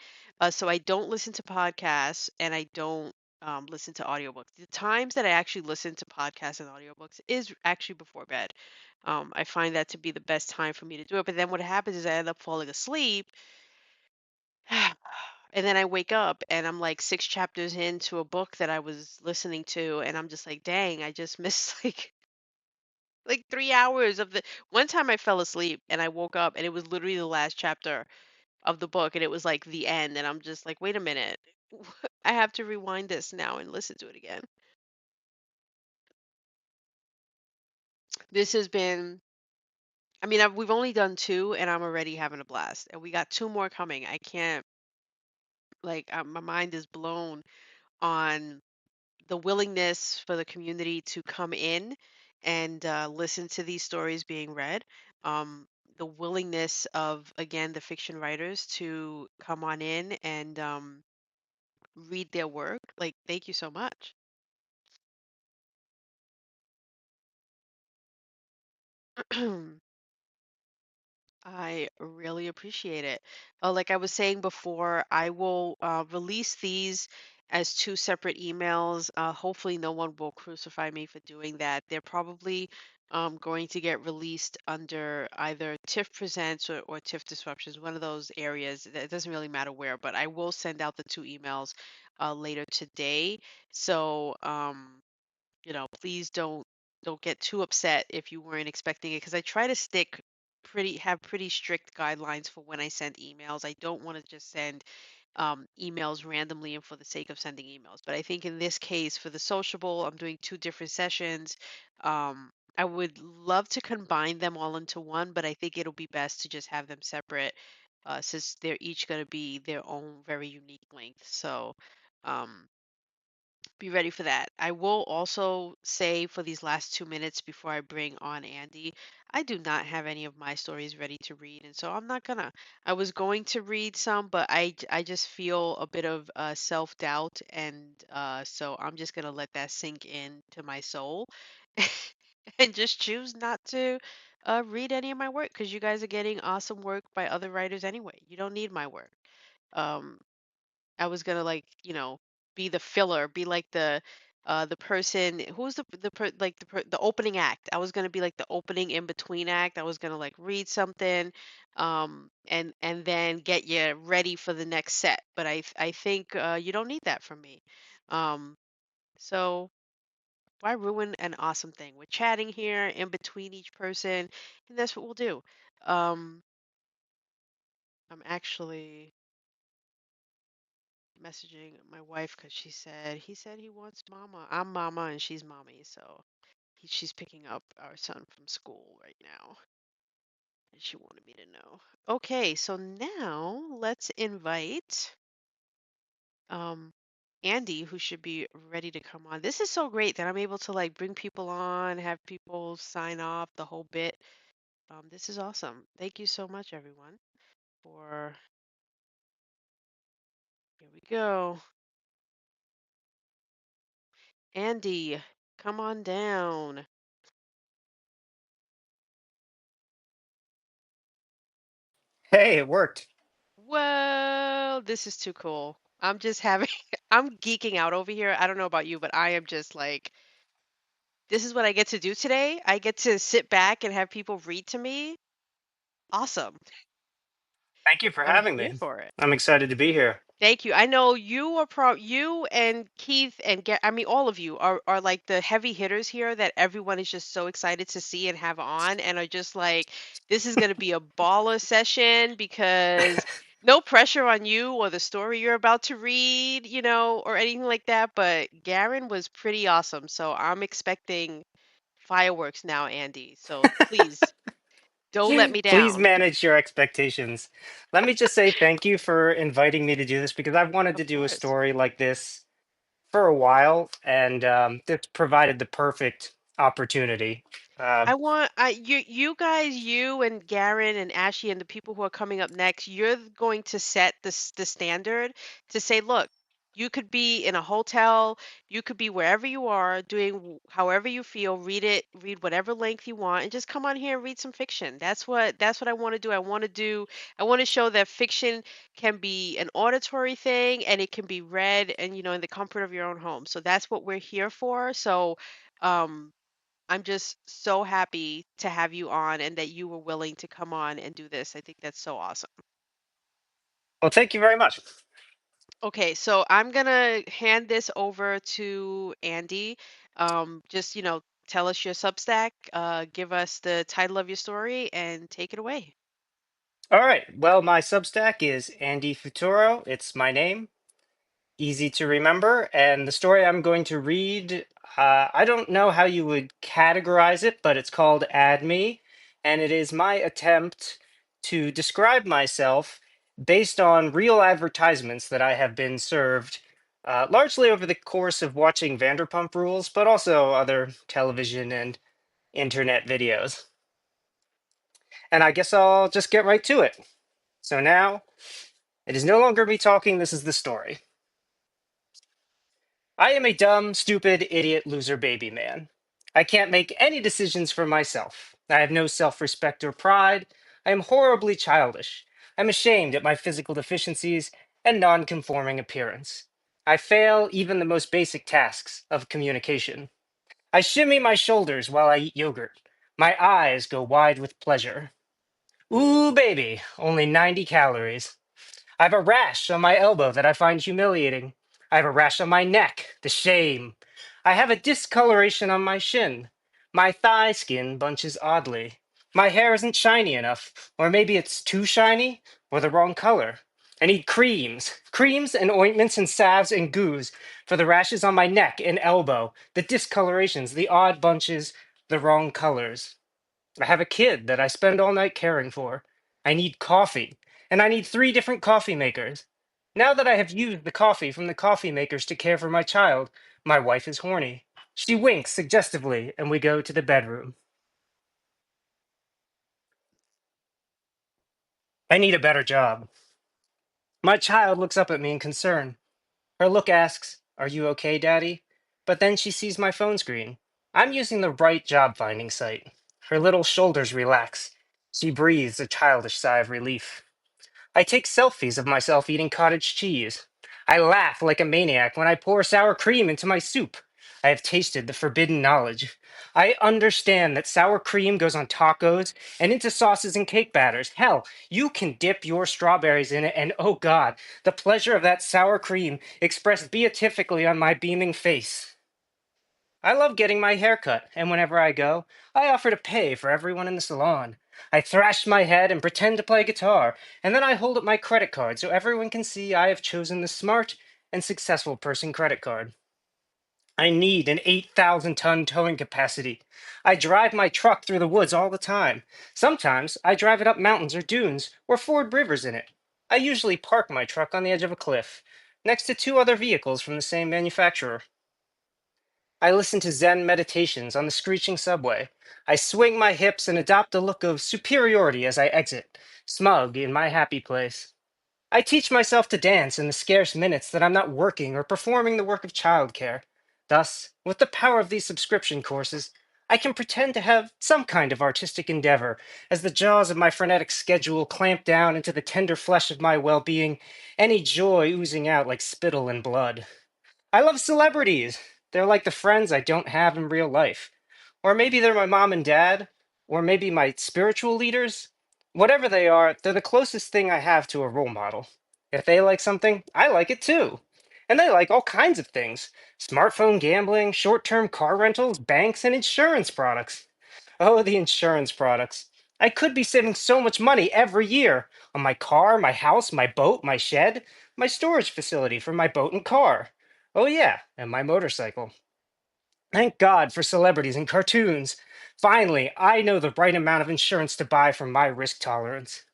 So I don't listen to podcasts and I don't listen to audiobooks. The times that I actually listen to podcasts and audiobooks is actually before bed. I find that to be the best time for me to do it. But then what happens is I end up falling asleep. And then I wake up and I'm like 6 chapters into a book that I was listening to, and I'm just like, dang, I just missed like 3 hours of the. One time I fell asleep and I woke up and it was literally the last chapter of the book, and it was like the end, and I'm just like, wait a minute, I have to rewind this now and listen to it again. This has been, I mean, we've only done two, and I'm already having a blast. And we got two more coming. I can't, like, my mind is blown on the willingness for the community to come in and listen to these stories being read. Um, the willingness of, again, the fiction writers to come on in and read their work. Like, thank you so much. I really appreciate it. Like I was saying before, I will release these as two separate emails. Hopefully, no one will crucify me for doing that. They're probably going to get released under either TIFF Presents or TIFF Disruptions, one of those areas. It doesn't really matter where, but I will send out the two emails later today. So, please don't get too upset if you weren't expecting it because I try to have pretty strict guidelines for when I send emails. I don't want to just send emails randomly and for the sake of sending emails. But I think in this case, for the sociable, I'm doing two different sessions. I would love to combine them all into one, but I think it'll be best to just have them separate since they're each going to be their own very unique length. So, um, be ready for that. I will also say for these last 2 minutes before I bring on Andy, I do not have any of my stories ready to read, and so I'm not gonna. I was going to read some, but I just feel a bit of self doubt, and so I'm just gonna let that sink in to my soul, and just choose not to read any of my work because you guys are getting awesome work by other writers anyway. You don't need my work. Um, I was gonna like, be the filler, be like the person who's the opening act. I was gonna be like the opening in between act. I was gonna like read something, and then get you ready for the next set. But I think you don't need that from me. Um, so why ruin an awesome thing? We're chatting here in between each person, and that's what we'll do. Um, I'm actually messaging my wife because he said he wants mama. I'm mama and she's mommy, so she's picking up our son from school right now, and she wanted me to know. Okay, so now let's invite um Andy, who should be ready to come on. This is so great that I'm able to like bring people on, have people sign off, the whole bit. This is awesome. Thank you so much, everyone, for here we go. Andy, come on down. Hey, it worked. Well, this is too cool. I'm just having, I'm geeking out over here. I don't know about you, but I am just like, this is what I get to do today. I get to sit back and have people read to me. Awesome. Thank you for I'm having here me. for it. I'm excited to be here. Thank you. I know you are you and Keith and I mean all of you are like the heavy hitters here that everyone is just so excited to see and have on and are just like this is going to be a baller session because no pressure on you or the story you're about to read, or anything like that, but Garen was pretty awesome. So I'm expecting fireworks now, Andy. So please don't let me Please down. manage your expectations. Let me just say thank you for inviting me to do this because I've wanted to Of do a course. story like this for a while, and this provided the perfect opportunity. Uh, I want you guys, you and Garen and Ashley and the people who are coming up next, you're going to set the standard to say, look, you could be in a hotel, you could be wherever you are, doing however you feel, read whatever length you want, and just come on here and read some fiction. That's what I want to do. I want to show that fiction can be an auditory thing and it can be read and in the comfort of your own home. So that's what we're here for. So um I'm just so happy to have you on and that you were willing to come on and do this. I think that's so awesome. well, thank you very much. Okay, so I'm gonna hand this over to Andy. Just, tell us your Substack, give us the title of your story, and take it away. All right. Well, my Substack is Andy Futuro. It's my name. Easy to remember. And the story I'm going to read, I don't know how you would categorize it, but it's called Add Me. And it is my attempt to describe myself based on real advertisements that I have been served, largely over the course of watching Vanderpump Rules, but also other television and internet videos. And I guess I'll just get right to it. So now, it is no longer me talking, this is the story. I am a dumb, stupid, idiot, loser baby man. I can't make any decisions for myself. I have no self respect or pride. I am horribly childish. I'm ashamed at my physical deficiencies and non conforming appearance. I fail even the most basic tasks of communication. I shimmy my shoulders while I eat yogurt. My eyes go wide with pleasure. Ooh, baby, only 90 calories. I have a rash on my elbow that I find humiliating. I have a rash on my neck, the shame. I have a discoloration on my shin. My thigh skin bunches oddly. My hair isn't shiny enough, or maybe it's too shiny, or the wrong color. I need creams and ointments and salves and goos for the rashes on my neck and elbow, the discolorations, the odd bunches, the wrong colors. I have a kid that I spend all night caring for. I need coffee, and I need 3 different coffee makers. Now that I have used the coffee from the coffee makers to care for my child, my wife is horny. She winks suggestively, and we go to the bedroom. I need a better job. My child looks up at me in concern. Her look asks, "Are you okay, Daddy?" But then she sees my phone screen. I'm using the right job finding site. Her little shoulders relax. She breathes a childish sigh of relief. I take selfies of myself eating cottage cheese. I laugh like a maniac when I pour sour cream into my soup. I have tasted the forbidden knowledge. I understand that sour cream goes on tacos and into sauces and cake batters. Hell, you can dip your strawberries in it, and oh God, the pleasure of that sour cream expressed beatifically on my beaming face. I love getting my hair cut, and whenever I go, I offer to pay for everyone in the salon. I thrash my head and pretend to play guitar, and then I hold up my credit card so everyone can see I have chosen the smart and successful person credit card. I need an 8,000-ton towing capacity. I drive my truck through the woods all the time. Sometimes I drive it up mountains or dunes or ford rivers in it. I usually park my truck on the edge of a cliff, next to 2 other vehicles from the same manufacturer. I listen to Zen meditations on the screeching subway. I swing my hips and adopt a look of superiority as I exit, smug in my happy place. I teach myself to dance in the scarce minutes that I'm not working or performing the work of childcare. Thus, with the power of these subscription courses, I can pretend to have some kind of artistic endeavor as the jaws of my frenetic schedule clamp down into the tender flesh of my well being, any joy oozing out like spittle and blood. I love celebrities. They're like the friends I don't have in real life. Or maybe they're my mom and dad, or maybe my spiritual leaders. Whatever they are, they're the closest thing I have to a role model. If they like something, I like it too. And they like all kinds of things: smartphone gambling, short term car rentals, banks, and insurance products. Oh, the insurance products. I could be saving so much money every year on my car, my house, my boat, my shed, my storage facility for my boat and car. Oh, yeah, and my motorcycle. Thank God for celebrities and cartoons. Finally, I know the right amount of insurance to buy for my risk tolerance.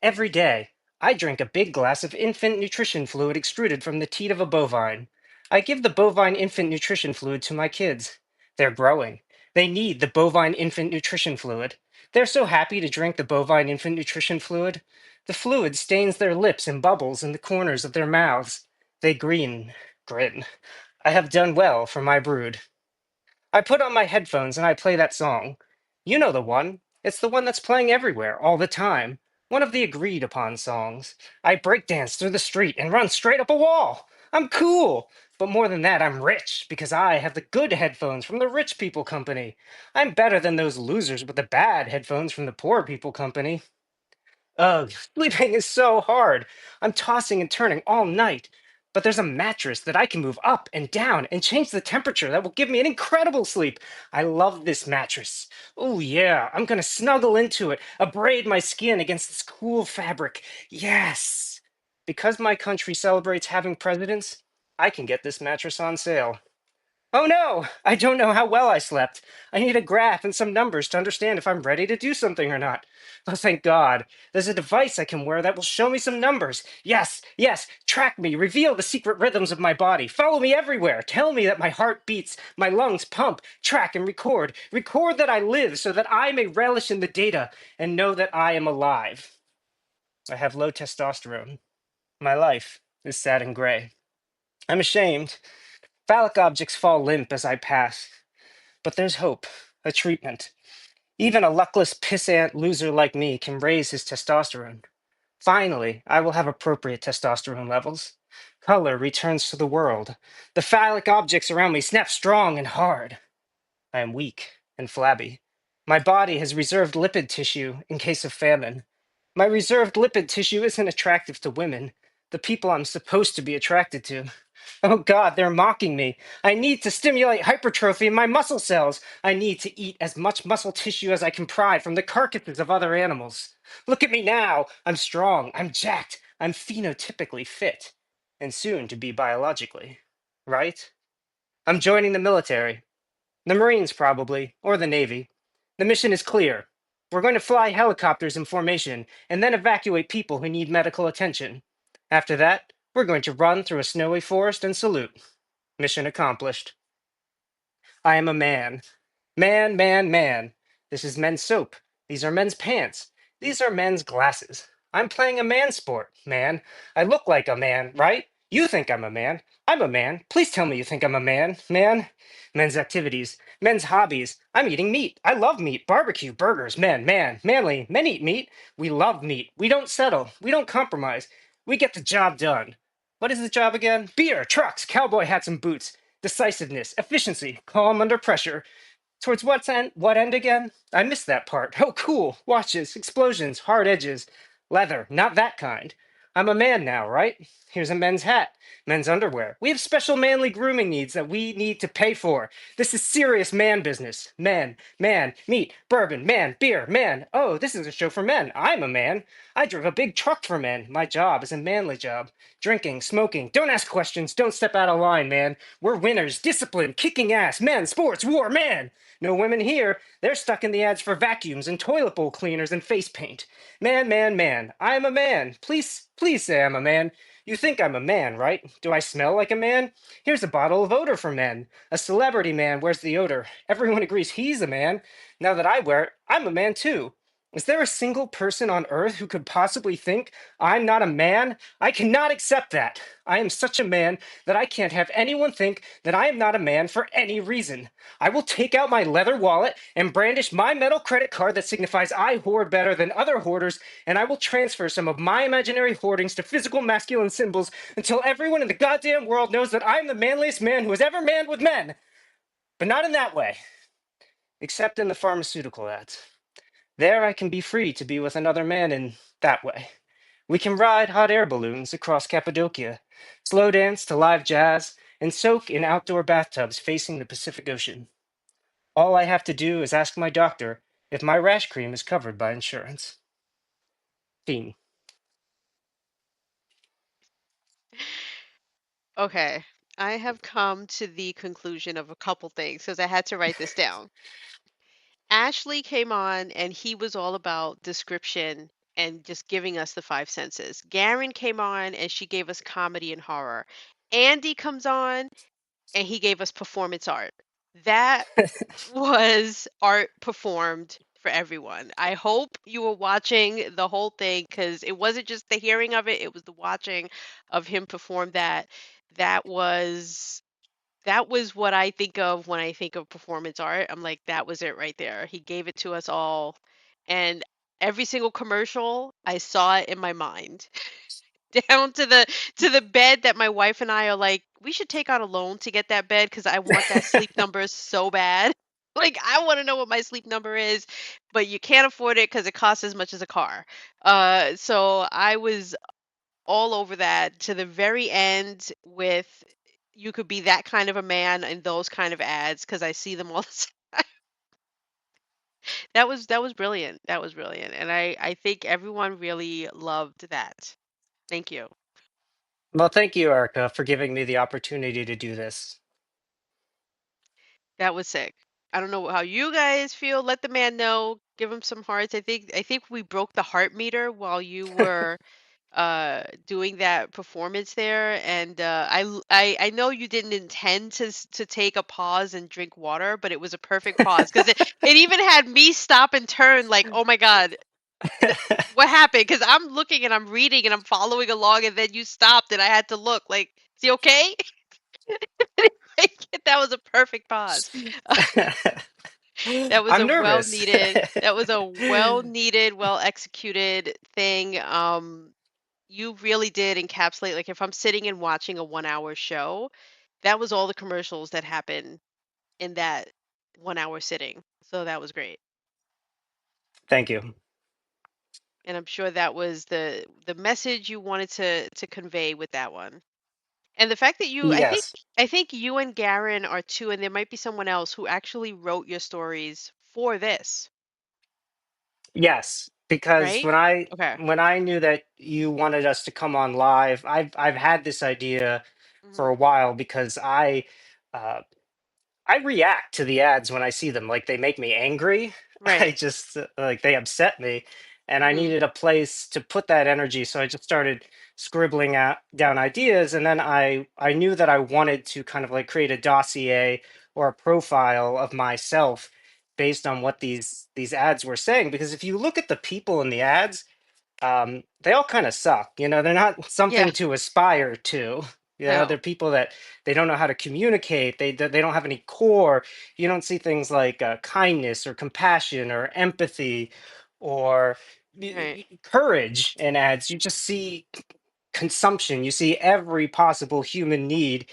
Every day, I drink a big glass of infant nutrition fluid extruded from the teat of a bovine. I give the bovine infant nutrition fluid to my kids. They're growing. They need the bovine infant nutrition fluid. They're so happy to drink the bovine infant nutrition fluid. The fluid stains their lips and bubbles in the corners of their mouths. They grin. I have done well for my brood. I put on my headphones and I play that song. You know the one. It's the one that's playing everywhere, all the time. One of the agreed upon songs. I breakdance through the street and run straight up a wall. I'm cool. But more than that, I'm rich because I have the good headphones from the rich people company. I'm better than those losers with the bad headphones from the poor people company. Ugh, sleeping is so hard. I'm tossing and turning all night. But there's a mattress that I can move up and down and change the temperature that will give me an incredible sleep. I love this mattress. Oh, yeah, I'm gonna snuggle into it, abrade my skin against this cool fabric. Yes! Because my country celebrates having presidents, I can get this mattress on sale. Oh no, I don't know how well I slept. I need a graph and some numbers to understand if I'm ready to do something or not. Oh, thank God. There's a device I can wear that will show me some numbers. Yes, track me, reveal the secret rhythms of my body, follow me everywhere, tell me that my heart beats, my lungs pump, track and record. Record that I live so that I may relish in the data and know that I am alive. I have low testosterone. My life is sad and gray. I'm ashamed. Phallic objects fall limp as I pass. But there's hope, a treatment. Even a luckless pissant loser like me can raise his testosterone. Finally, I will have appropriate testosterone levels. Color returns to the world. The phallic objects around me snap strong and hard. I am weak and flabby. My body has reserved lipid tissue in case of famine. My reserved lipid tissue isn't attractive to women, the people I'm supposed to be attracted to. Oh God, they're mocking me. I need to stimulate hypertrophy in my muscle cells. I need to eat as much muscle tissue as I can pry from the carcasses of other animals. Look at me now. I'm strong. I'm jacked. I'm phenotypically fit. And soon to be biologically. Right? I'm joining the military. The Marines, probably, or the Navy. The mission is clear. We're going to fly helicopters in formation and then evacuate people who need medical attention. After that, we're going to run through a snowy forest and salute. Mission accomplished. I am a man. Man. This is men's soap. These are men's pants. These are men's glasses. I'm playing a man sport, man. I look like a man, right? You think I'm a man. I'm a man. Please tell me you think I'm a man, man. Men's activities, men's hobbies. I'm eating meat. I love meat. Barbecue, burgers, manly. Men eat meat. We love meat. We don't settle. We don't compromise. We get the job done. What is the job again? Beer, trucks, cowboy hats and boots. Decisiveness, efficiency, calm under pressure. Towards what end again? I missed that part. Oh, cool. Watches, explosions, hard edges. Leather, not that kind. I'm a man now, right? Here's a men's hat, men's underwear. We have special manly grooming needs that we need to pay for. This is serious man business. Man, meat, bourbon, man, beer, man. Oh, this is a show for men. I'm a man. I drove a big truck for men. My job is a manly job. Drinking, smoking. Don't ask questions. Don't step out of line, man. We're winners. Discipline, kicking ass. Men, sports, war, man. No women here. They're stuck in the ads for vacuums and toilet bowl cleaners and face paint. Man. I am a man. Please say I'm a man. You think I'm a man, right? Do I smell like a man? Here's a bottle of odor for men. A celebrity man wears the odor. Everyone agrees he's a man. Now that I wear it, I'm a man too. Is there a single person on earth who could possibly think I'm not a man? I cannot accept that. I am such a man that I can't have anyone think that I am not a man for any reason. I will take out my leather wallet and brandish my metal credit card that signifies I hoard better than other hoarders, and I will transfer some of my imaginary hoardings to physical masculine symbols until everyone in the goddamn world knows that I'm the manliest man who has ever manned with men. But not in that way, except in the pharmaceutical ads. There I can be free to be with another man in that way. We can ride hot air balloons across Cappadocia, slow dance to live jazz, and soak in outdoor bathtubs facing the Pacific Ocean. All I have to do is ask my doctor if my rash cream is covered by insurance. Fiend. Okay. I have come to the conclusion of a couple things because I had to write this down. Ashley came on and he was all about description and just giving us the five senses. Garen came on and she gave us comedy and horror. Andy comes on and he gave us performance art. That was art performed for everyone. I hope you were watching the whole thing because it wasn't just the hearing of it, it was the watching of him perform that. That was that was what I think of when I think of performance art. I'm like, that was it right there. He gave it to us all. And every single commercial, I saw it in my mind. Down to the bed that my wife and I are like, we should take out a loan to get that bed because I want that sleep number so bad. Like I want to know what my sleep number is, but you can't afford it because it costs as much as a car. So I was all over that to the very end with you could be that kind of a man in those kind of ads because I see them all the time. That was brilliant. That was brilliant. And I think everyone really loved that. Thank you. Well, thank you, Erica, for giving me the opportunity to do this. That was sick. I don't know how you guys feel. Let the man know. Give him some hearts. I think we broke the heart meter while you were doing that performance there, and I know you didn't intend to take a pause and drink water, but it was a perfect pause because it even had me stop and turn like, oh my god, th- what happened? Because I'm looking and I'm reading and I'm following along, and then you stopped and I had to look like, is he okay? That was a perfect pause. That was I'm a well nervous. needed. That was a well needed, well executed thing. You really did encapsulate. Like if I'm sitting and watching a 1 hour show, that was all the commercials that happened in that 1 hour sitting. So that was great, Thank you. and I'm sure that was the message you wanted to convey with that one. And the fact that Yes. I think you and Garen are two, and there might be someone else who actually wrote your stories for this, Yes, because right? Okay. when I knew that you wanted us to come on live, I've had this idea for a Hmm. while because uh, I react to the ads when I see them. Like they make me angry. I Right. just like they upset me, and I Hmm. needed a place to put that energy. So I just started scribbling out down ideas, and then I knew that I wanted to kind of like create a dossier or a profile of myself based on what these ads were saying. Because if you look at the people in the ads, they all kind of suck. You know, they're not Yeah. something to aspire to. You know, they're No. people that they don't know how to communicate. They don't have any core. You don't see things like kindness or compassion or empathy or Right. courage in ads. You just see consumption. You see every possible human need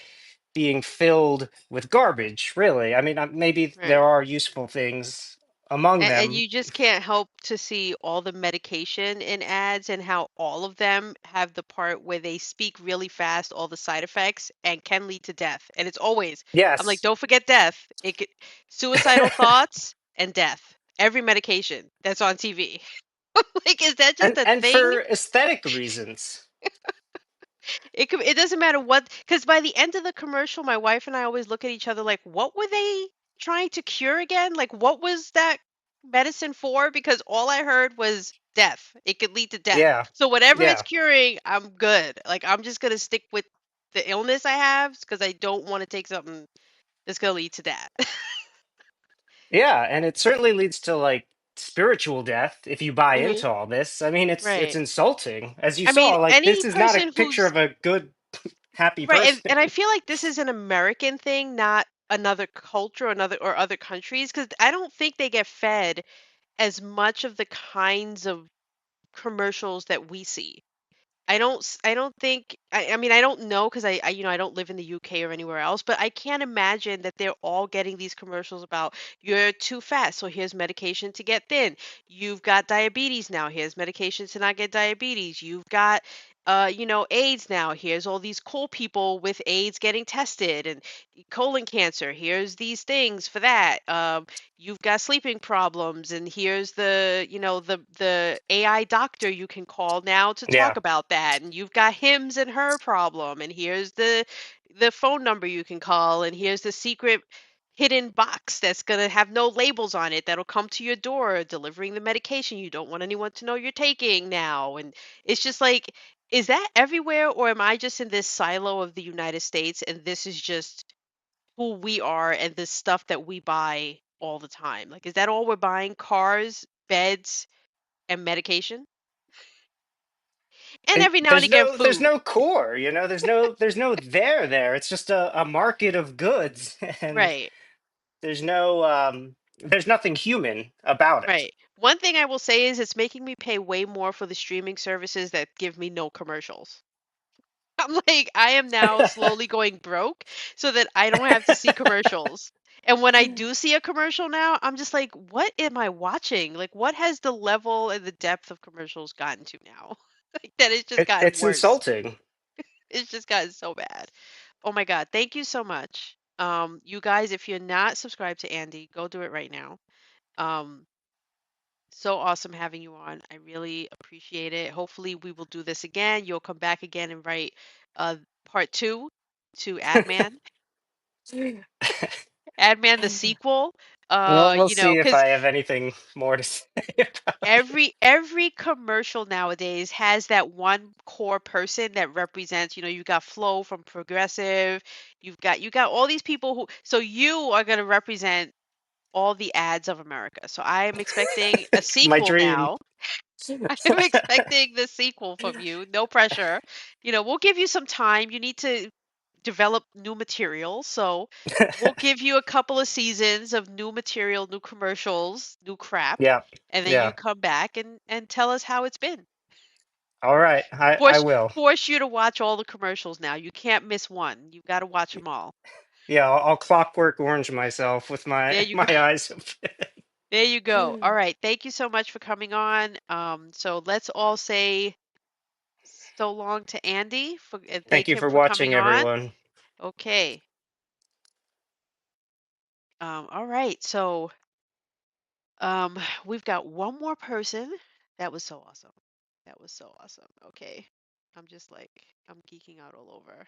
being filled with garbage. Really, I mean, maybe Right. there are useful things among And them. you just can't help to see all the medication in ads and how all of them have the part where they speak really fast, all the side effects, and can lead to death. And it's always, I'm like, Yes. don't forget death. It could, suicidal thoughts and death. Every medication that's on TV. Like, is that just a And thing? for aesthetic reasons. It doesn't matter what, because by the end of the commercial, my wife and I always look at each other like, what were they trying to cure again? Like, what was that medicine for? Because all I heard was death. It could lead to death. Yeah. So whatever it's Yeah. curing, I'm good. Like I'm just gonna stick with the illness I have because I don't want to take something that's gonna lead to that. Yeah, and it certainly leads to like spiritual death if you buy Hmm. into all this. I mean, it's Right. insulting. As you I mean, saw, like any this is not a person picture who's of a good, happy right, person. and I feel like this is an American thing, not another culture, another or other countries, because I don't think they get fed as much of the kinds of commercials that we see. I don't think I mean I don't know because I don't live in the UK or anywhere else, but I can't imagine that they're all getting these commercials about you're too fat, so here's medication to get thin. You've got diabetes now, here's medication to not get diabetes. You've got AIDS now. Here's all these cool people with AIDS getting tested and colon cancer. Here's these things for that. You've got sleeping problems and here's the AI doctor you can call now to talk Yeah, about that, and you've got hims and her problem, and here's the phone number you can call, and here's the secret hidden box that's going to have no labels on it that'll come to your door delivering the medication you don't want anyone to know you're taking now. And it's just like, is that everywhere, or am I just in this silo of the United States and this is just who we are and the stuff that we buy all the time? Like, is that all we're buying? Cars, beds, and medication? And and every now and again, there's food. no core. You know, there's no there. It's just a market of goods, and Right, there's nothing human about it. right. One thing I will say is it's making me pay way more for the streaming services that give me no commercials. I'm like, I am now slowly going broke so that I don't have to see commercials. And when I do see a commercial now, I'm just like, what am I watching? Like, what has the level and the depth of commercials gotten to now? Like, that it's just gotten It's worse. insulting. It's just gotten so bad. Oh my God. Thank you so much. You guys, if you're not subscribed to Andy, go do it right now. Um, so awesome having you on. I really appreciate it. Hopefully, we will do this again. You'll come back again and write uh, part two to Adman. Adman, the sequel. Well, we'll see if Because I have anything more to say about it. every commercial nowadays has that one core person that represents. You got Flo from Progressive. You got all these people who. So you are going to represent all the ads of America. So I am expecting a My sequel dream. now. I am expecting the sequel from you. No pressure. We'll give you some time. You need to develop new material. So we'll give you a couple of seasons of new material, new commercials, new crap, Yeah, and then you yeah. come back and tell us how it's been. All right, I Force will. force you to watch all the commercials now. You can't miss one. You've got to watch them all. Yeah, I'll clockwork orange myself with There my you go. my eyes open. There you go. All right. Thank you so much for coming on. So let's all say so long to Andy and Thank thank you him for for coming watching, on. everyone. Okay. All right. So we've got one more person. That was so awesome. That was so awesome. Okay. I'm just like I'm geeking out all over.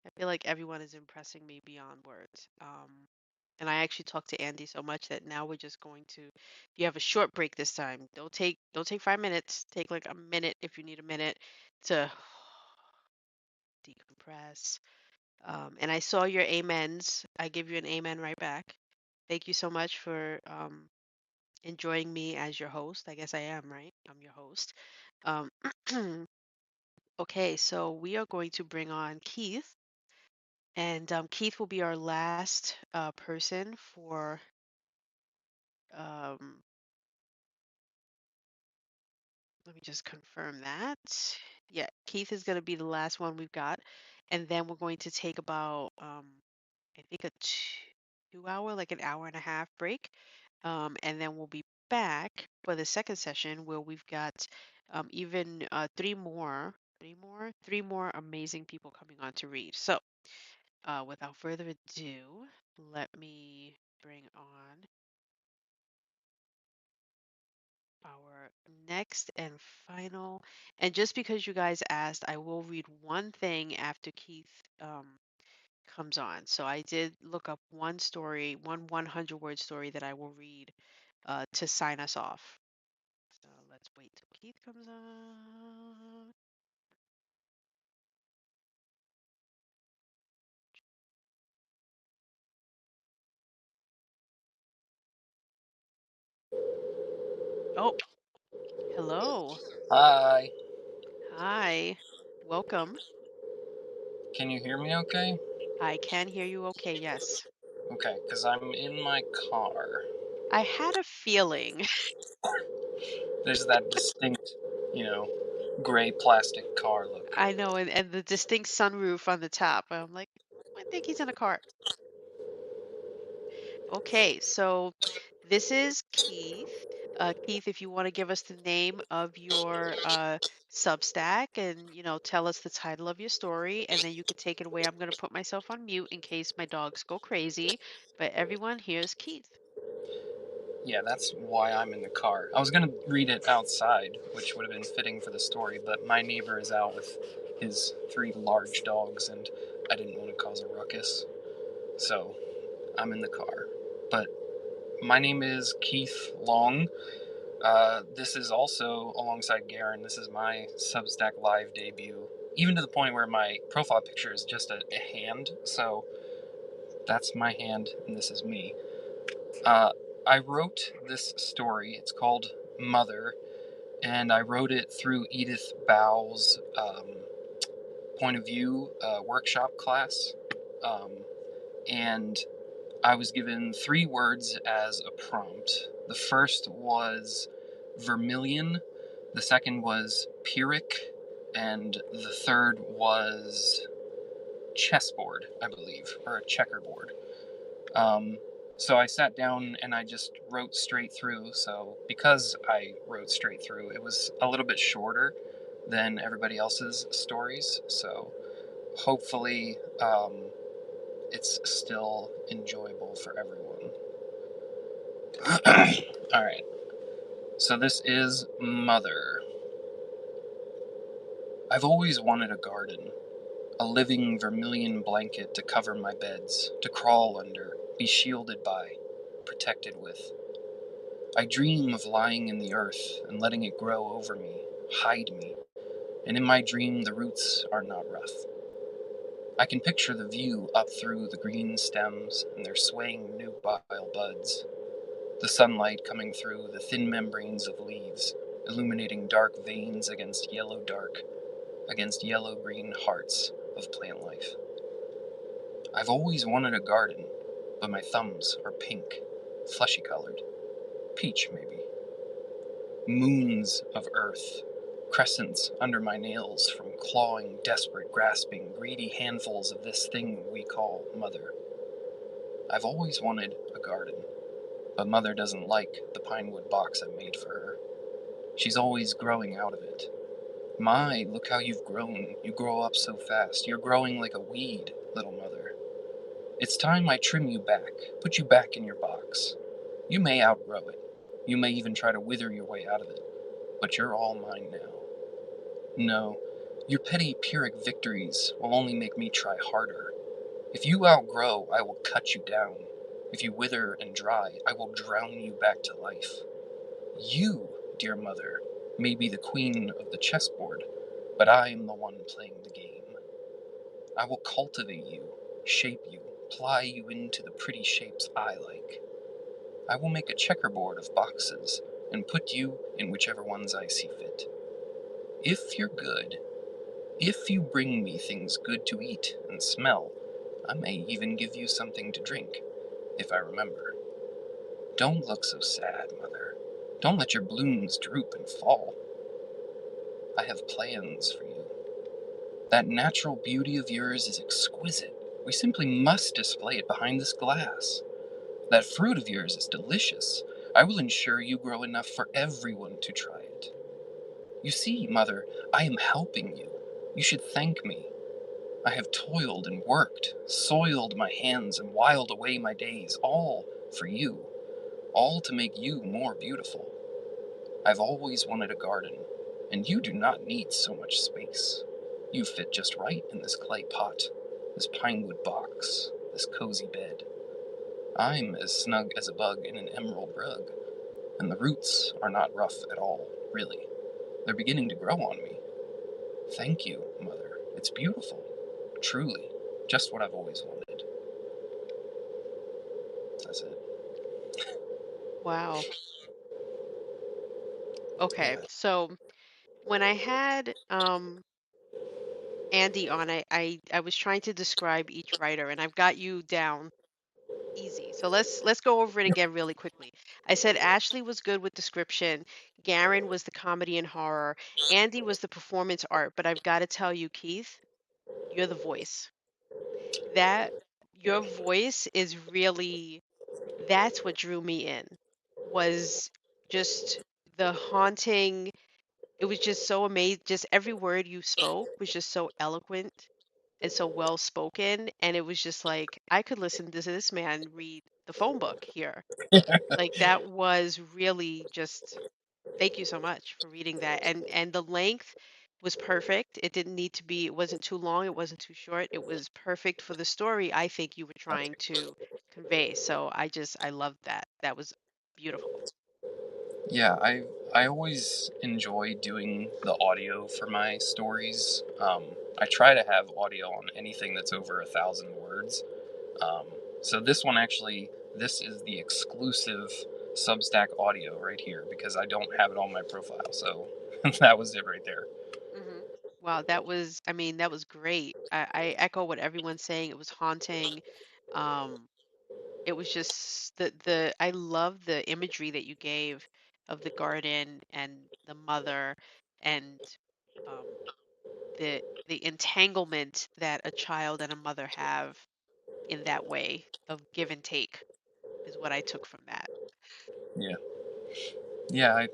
I feel like everyone is impressing me beyond words. And I actually talked to Andy so much that now we're just going to you have a short break this time. Don't take 5 minutes. Take like a minute if you need a minute to decompress. And I saw your amens. I give you an amen right back. Thank you so much for enjoying me as your host. I guess I am, right? I'm your host. Um, okay, so we are going to bring on Keith, and Keith will be our last person for. Um, Let me just confirm that. Yeah, Keith is going to be the last one we've got, and then we're going to take about I think a 2 hour, like an hour and a half break. And then we'll be back for the second session where we've got even three more amazing people coming on to read. So without further ado, let me bring on our next and final. And just because you guys asked, I will read one thing after Keith comes on. So I did look up one story, one 100-word story that I will read to sign us off. So let's wait till Keith comes on. Oh, hello. Hi. Hi. Welcome. Can you hear me okay? I can hear you okay, yes. Okay, because I'm in my car. I had a feeling. There's that distinct, you know, gray plastic car look. I know, and the distinct sunroof on the top. I'm like, I think he's in a car. Okay, so this is Keith. Keith, if you want to give us the name of your Substack and tell us the title of your story, and then you could take it away. I'm going to put myself on mute in case my dogs go crazy. But everyone, here's Keith. Yeah, that's why I'm in the car. I was gonna read it outside, which would have been fitting for the story, but my neighbor is out with his 3 large dogs, and I didn't want to cause a ruckus. So, I'm in the car. But my name is Keith Long. This is also, alongside Garen, this is my Substack Live debut. Even to the point where my profile picture is just a hand, so that's my hand, and this is me. I wrote this story, it's called Mother, and I wrote it through Edith Bow's point of view workshop class. Um, and I was given 3 words as a prompt. The first was vermilion, the second was Pyrrhic, and the third was chessboard, I believe, or a checkerboard. Um, so I sat down and I just wrote straight through. So because I wrote straight through, it was a little bit shorter than everybody else's stories. So hopefully, it's still enjoyable for everyone. All right. So this is Mother. I've always wanted a garden, a living vermilion blanket to cover my beds, to crawl under, be shielded by, protected with. I dream of lying in the earth and letting it grow over me, hide me, and in my dream the roots are not rough. I can picture the view up through the green stems and their swaying nubile buds, the sunlight coming through the thin membranes of leaves, illuminating dark veins against yellow dark, against yellow-green hearts of plant life. I've always wanted a garden, but my thumbs are pink, fleshy-colored, peach maybe. Moons of earth, crescents under my nails from clawing, desperate, grasping, greedy handfuls of this thing we call Mother. I've always wanted a garden, but Mother doesn't like the pine wood box I made for her. She's always growing out of it. My, look how you've grown. You grow up so fast. You're growing like a weed, little Mother. It's time I trim you back, put you back in your box. You may outgrow it. You may even try to wither your way out of it, but you're all mine now. No, your petty Pyrrhic victories will only make me try harder. If you outgrow, I will cut you down. If you wither and dry, I will drown you back to life. You, dear Mother, may be the queen of the chessboard, but I am the one playing the game. I will cultivate you, shape you, ply you into the pretty shapes I like. I will make a checkerboard of boxes and put you in whichever ones I see fit. If you're good, if you bring me things good to eat and smell, I may even give you something to drink, if I remember. Don't look so sad, Mother. Don't let your blooms droop and fall. I have plans for you. That natural beauty of yours is exquisite. We simply must display it behind this glass. That fruit of yours is delicious. I will ensure you grow enough for everyone to try it. You see, Mother, I am helping you. You should thank me. I have toiled and worked, soiled my hands and whiled away my days, all for you, all to make you more beautiful. I've always wanted a garden, and you do not need so much space. You fit just right in this clay pot, this pinewood box, this cozy bed. I'm as snug as a bug in an emerald rug, and the roots are not rough at all, really. They're beginning to grow on me. Thank you, Mother. It's beautiful. Truly, just what I've always wanted. That's it. Wow. Okay. Yeah. So when I had Andy on, I was trying to describe each writer, and I've got you down easy. So let's go over it again really quickly. I said Ashley was good with description, Garen was the comedy and horror, Andy was the performance art, but I've got to tell you, Keith, you're the voice. That your voice is really that's what drew me in was just the haunting. It was just so amazing. Just every word you spoke was just so eloquent and so well spoken. And it was just like I could listen to this man read the phone book here. Like that was really just thank you so much for reading that. And the length was perfect. It didn't need to be, it wasn't too long, it wasn't too short. It was perfect for the story I think you were trying to convey. So I loved that. That was beautiful. Yeah, I always enjoy doing the audio for my stories. I try to have audio on anything that's over 1,000 words. Um, so this one actually, this is the exclusive Substack audio right here because I don't have it on my profile. So that was it right there. Hmm. Wow, that was, I mean, that was great. I echo what everyone's saying. It was haunting. Um, it was just the I love the imagery that you gave of the garden and the mother and um, the entanglement that a child and a mother have in that way of give and take is what I took from that. Yeah, yeah.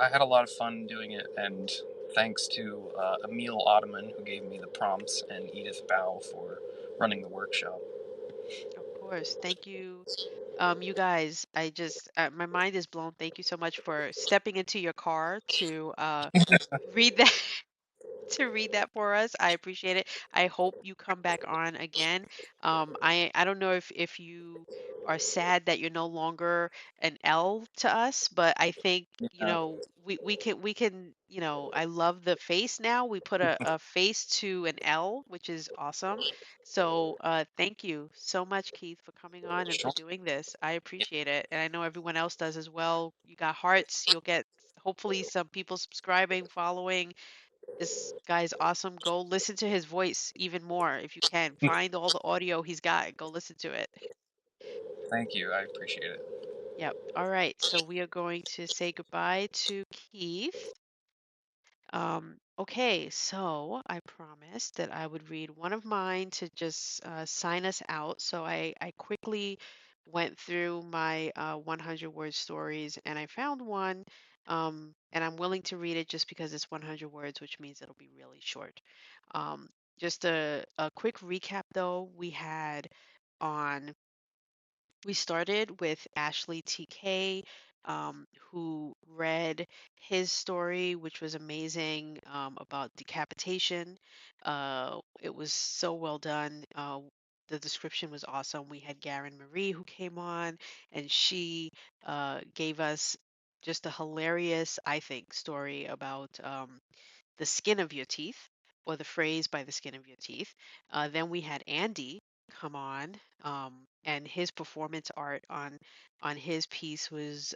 I had a lot of fun doing it, and thanks to Emil Ottoman who gave me the prompts and Edith Bow for running the workshop. Of course. Thank you. You guys, my mind is blown. Thank you so much for stepping into your car to read that to read that for us. I appreciate it. I hope you come back on again. I don't know if you are sad that you're no longer an L to us, but I think Yeah, we can I love the face now. We put a face to an L, which is awesome. So thank you so much, Keith, for coming on and for sure. doing this. I appreciate it, and I know everyone else does as well. You got hearts. You'll get hopefully some people subscribing, following this guy's awesome. Go listen to his voice even more if you can. Find all the audio he's got. Go listen to it. Thank you. I appreciate it. Yep. All right. So we are going to say goodbye to Keith. Okay, so I promised that I would read one of mine to just sign us out. So I quickly went through my 100 word stories and I found one. And I'm willing to read it just because it's 100 words, which means it'll be really short. Um, just a quick recap though, on we started with Ashley TK, who read his story, which was amazing, about decapitation. It was so well done. The description was awesome. We had Garen Marie who came on, and she gave us just a hilarious, I think, story about the skin of your teeth, or the phrase by the skin of your teeth. Then we had Andy come on, and his performance art on his piece was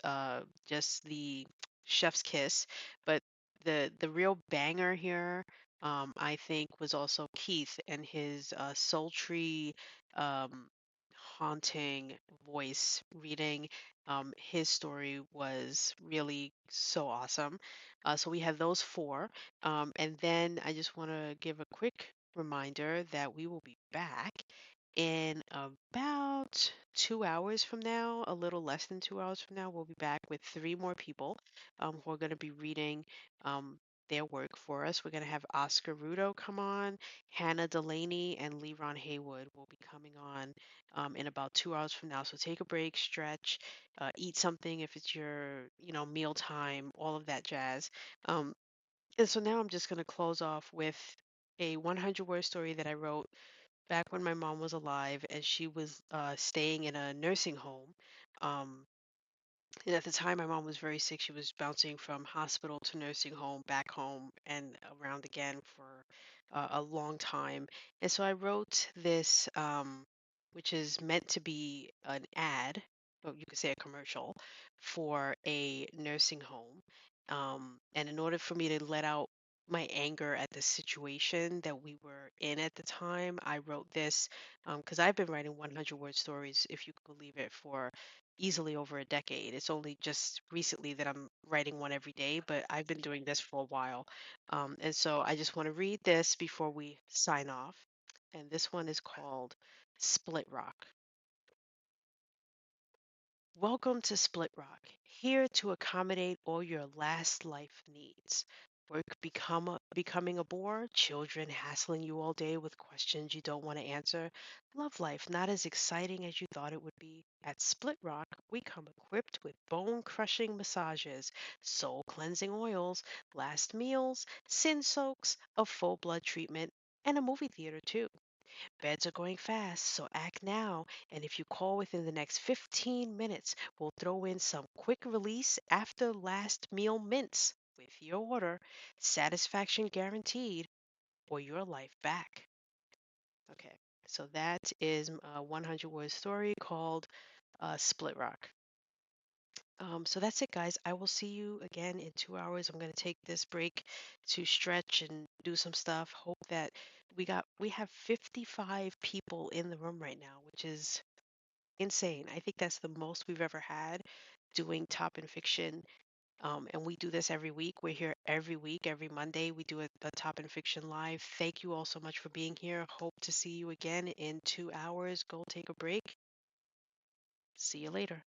just the chef's kiss. But the real banger here, I think, was also Keith and his sultry, um, haunting voice reading. His story was really so awesome. So we have those four. And then I just want to give a quick reminder that we will be back in about 2 hours from now, a little less than 2 hours from now. We'll be back with three more people who are going to be reading um, their work for us. We're going to have Oscar Rudo come on, Hannah Delaney, and Leron Haywood will be coming on in about 2 hours from now. So take a break, stretch, eat something if it's your, meal time, all of that jazz. Um, and so now I'm just going to close off with a 100-word story that I wrote back when my mom was alive and she was staying in a nursing home. Um, and at the time, my mom was very sick. She was bouncing from hospital to nursing home, back home, and around again for a long time. And so I wrote this, which is meant to be an ad, or you could say a commercial, for a nursing home. And in order for me to let out my anger at the situation that we were in at the time, I wrote this because I've been writing 100 word stories, if you can believe it, for easily over a decade. It's only just recently that I'm writing one every day, but I've been doing this for a while. And so I just want to read this before we sign off. And this one is called Split Rock. Welcome to Split Rock, here to accommodate all your last life needs. Work becoming a bore, children hassling you all day with questions you don't want to answer, love life not as exciting as you thought it would be. At Split Rock, we come equipped with bone crushing massages, soul cleansing oils, last meals, sin soaks, a full blood treatment, and a movie theater too. Beds are going fast, so act now. And if you call within the next 15 minutes, we'll throw in some quick release after last meal mints with your order. Satisfaction guaranteed or your life back. Okay, so that is a 100 word story called Split Rock. So that's it, guys. I will see you again in 2 hours. I'm going to take this break to stretch and do some stuff. Hope that we have 55 people in the room right now, which is insane. I think that's the most we've ever had doing Top and Fiction. And we do this every week. We're here every week, every Monday. We do a Top and Fiction live. Thank you all so much for being here. Hope to see you again in 2 hours. Go take a break. See you later.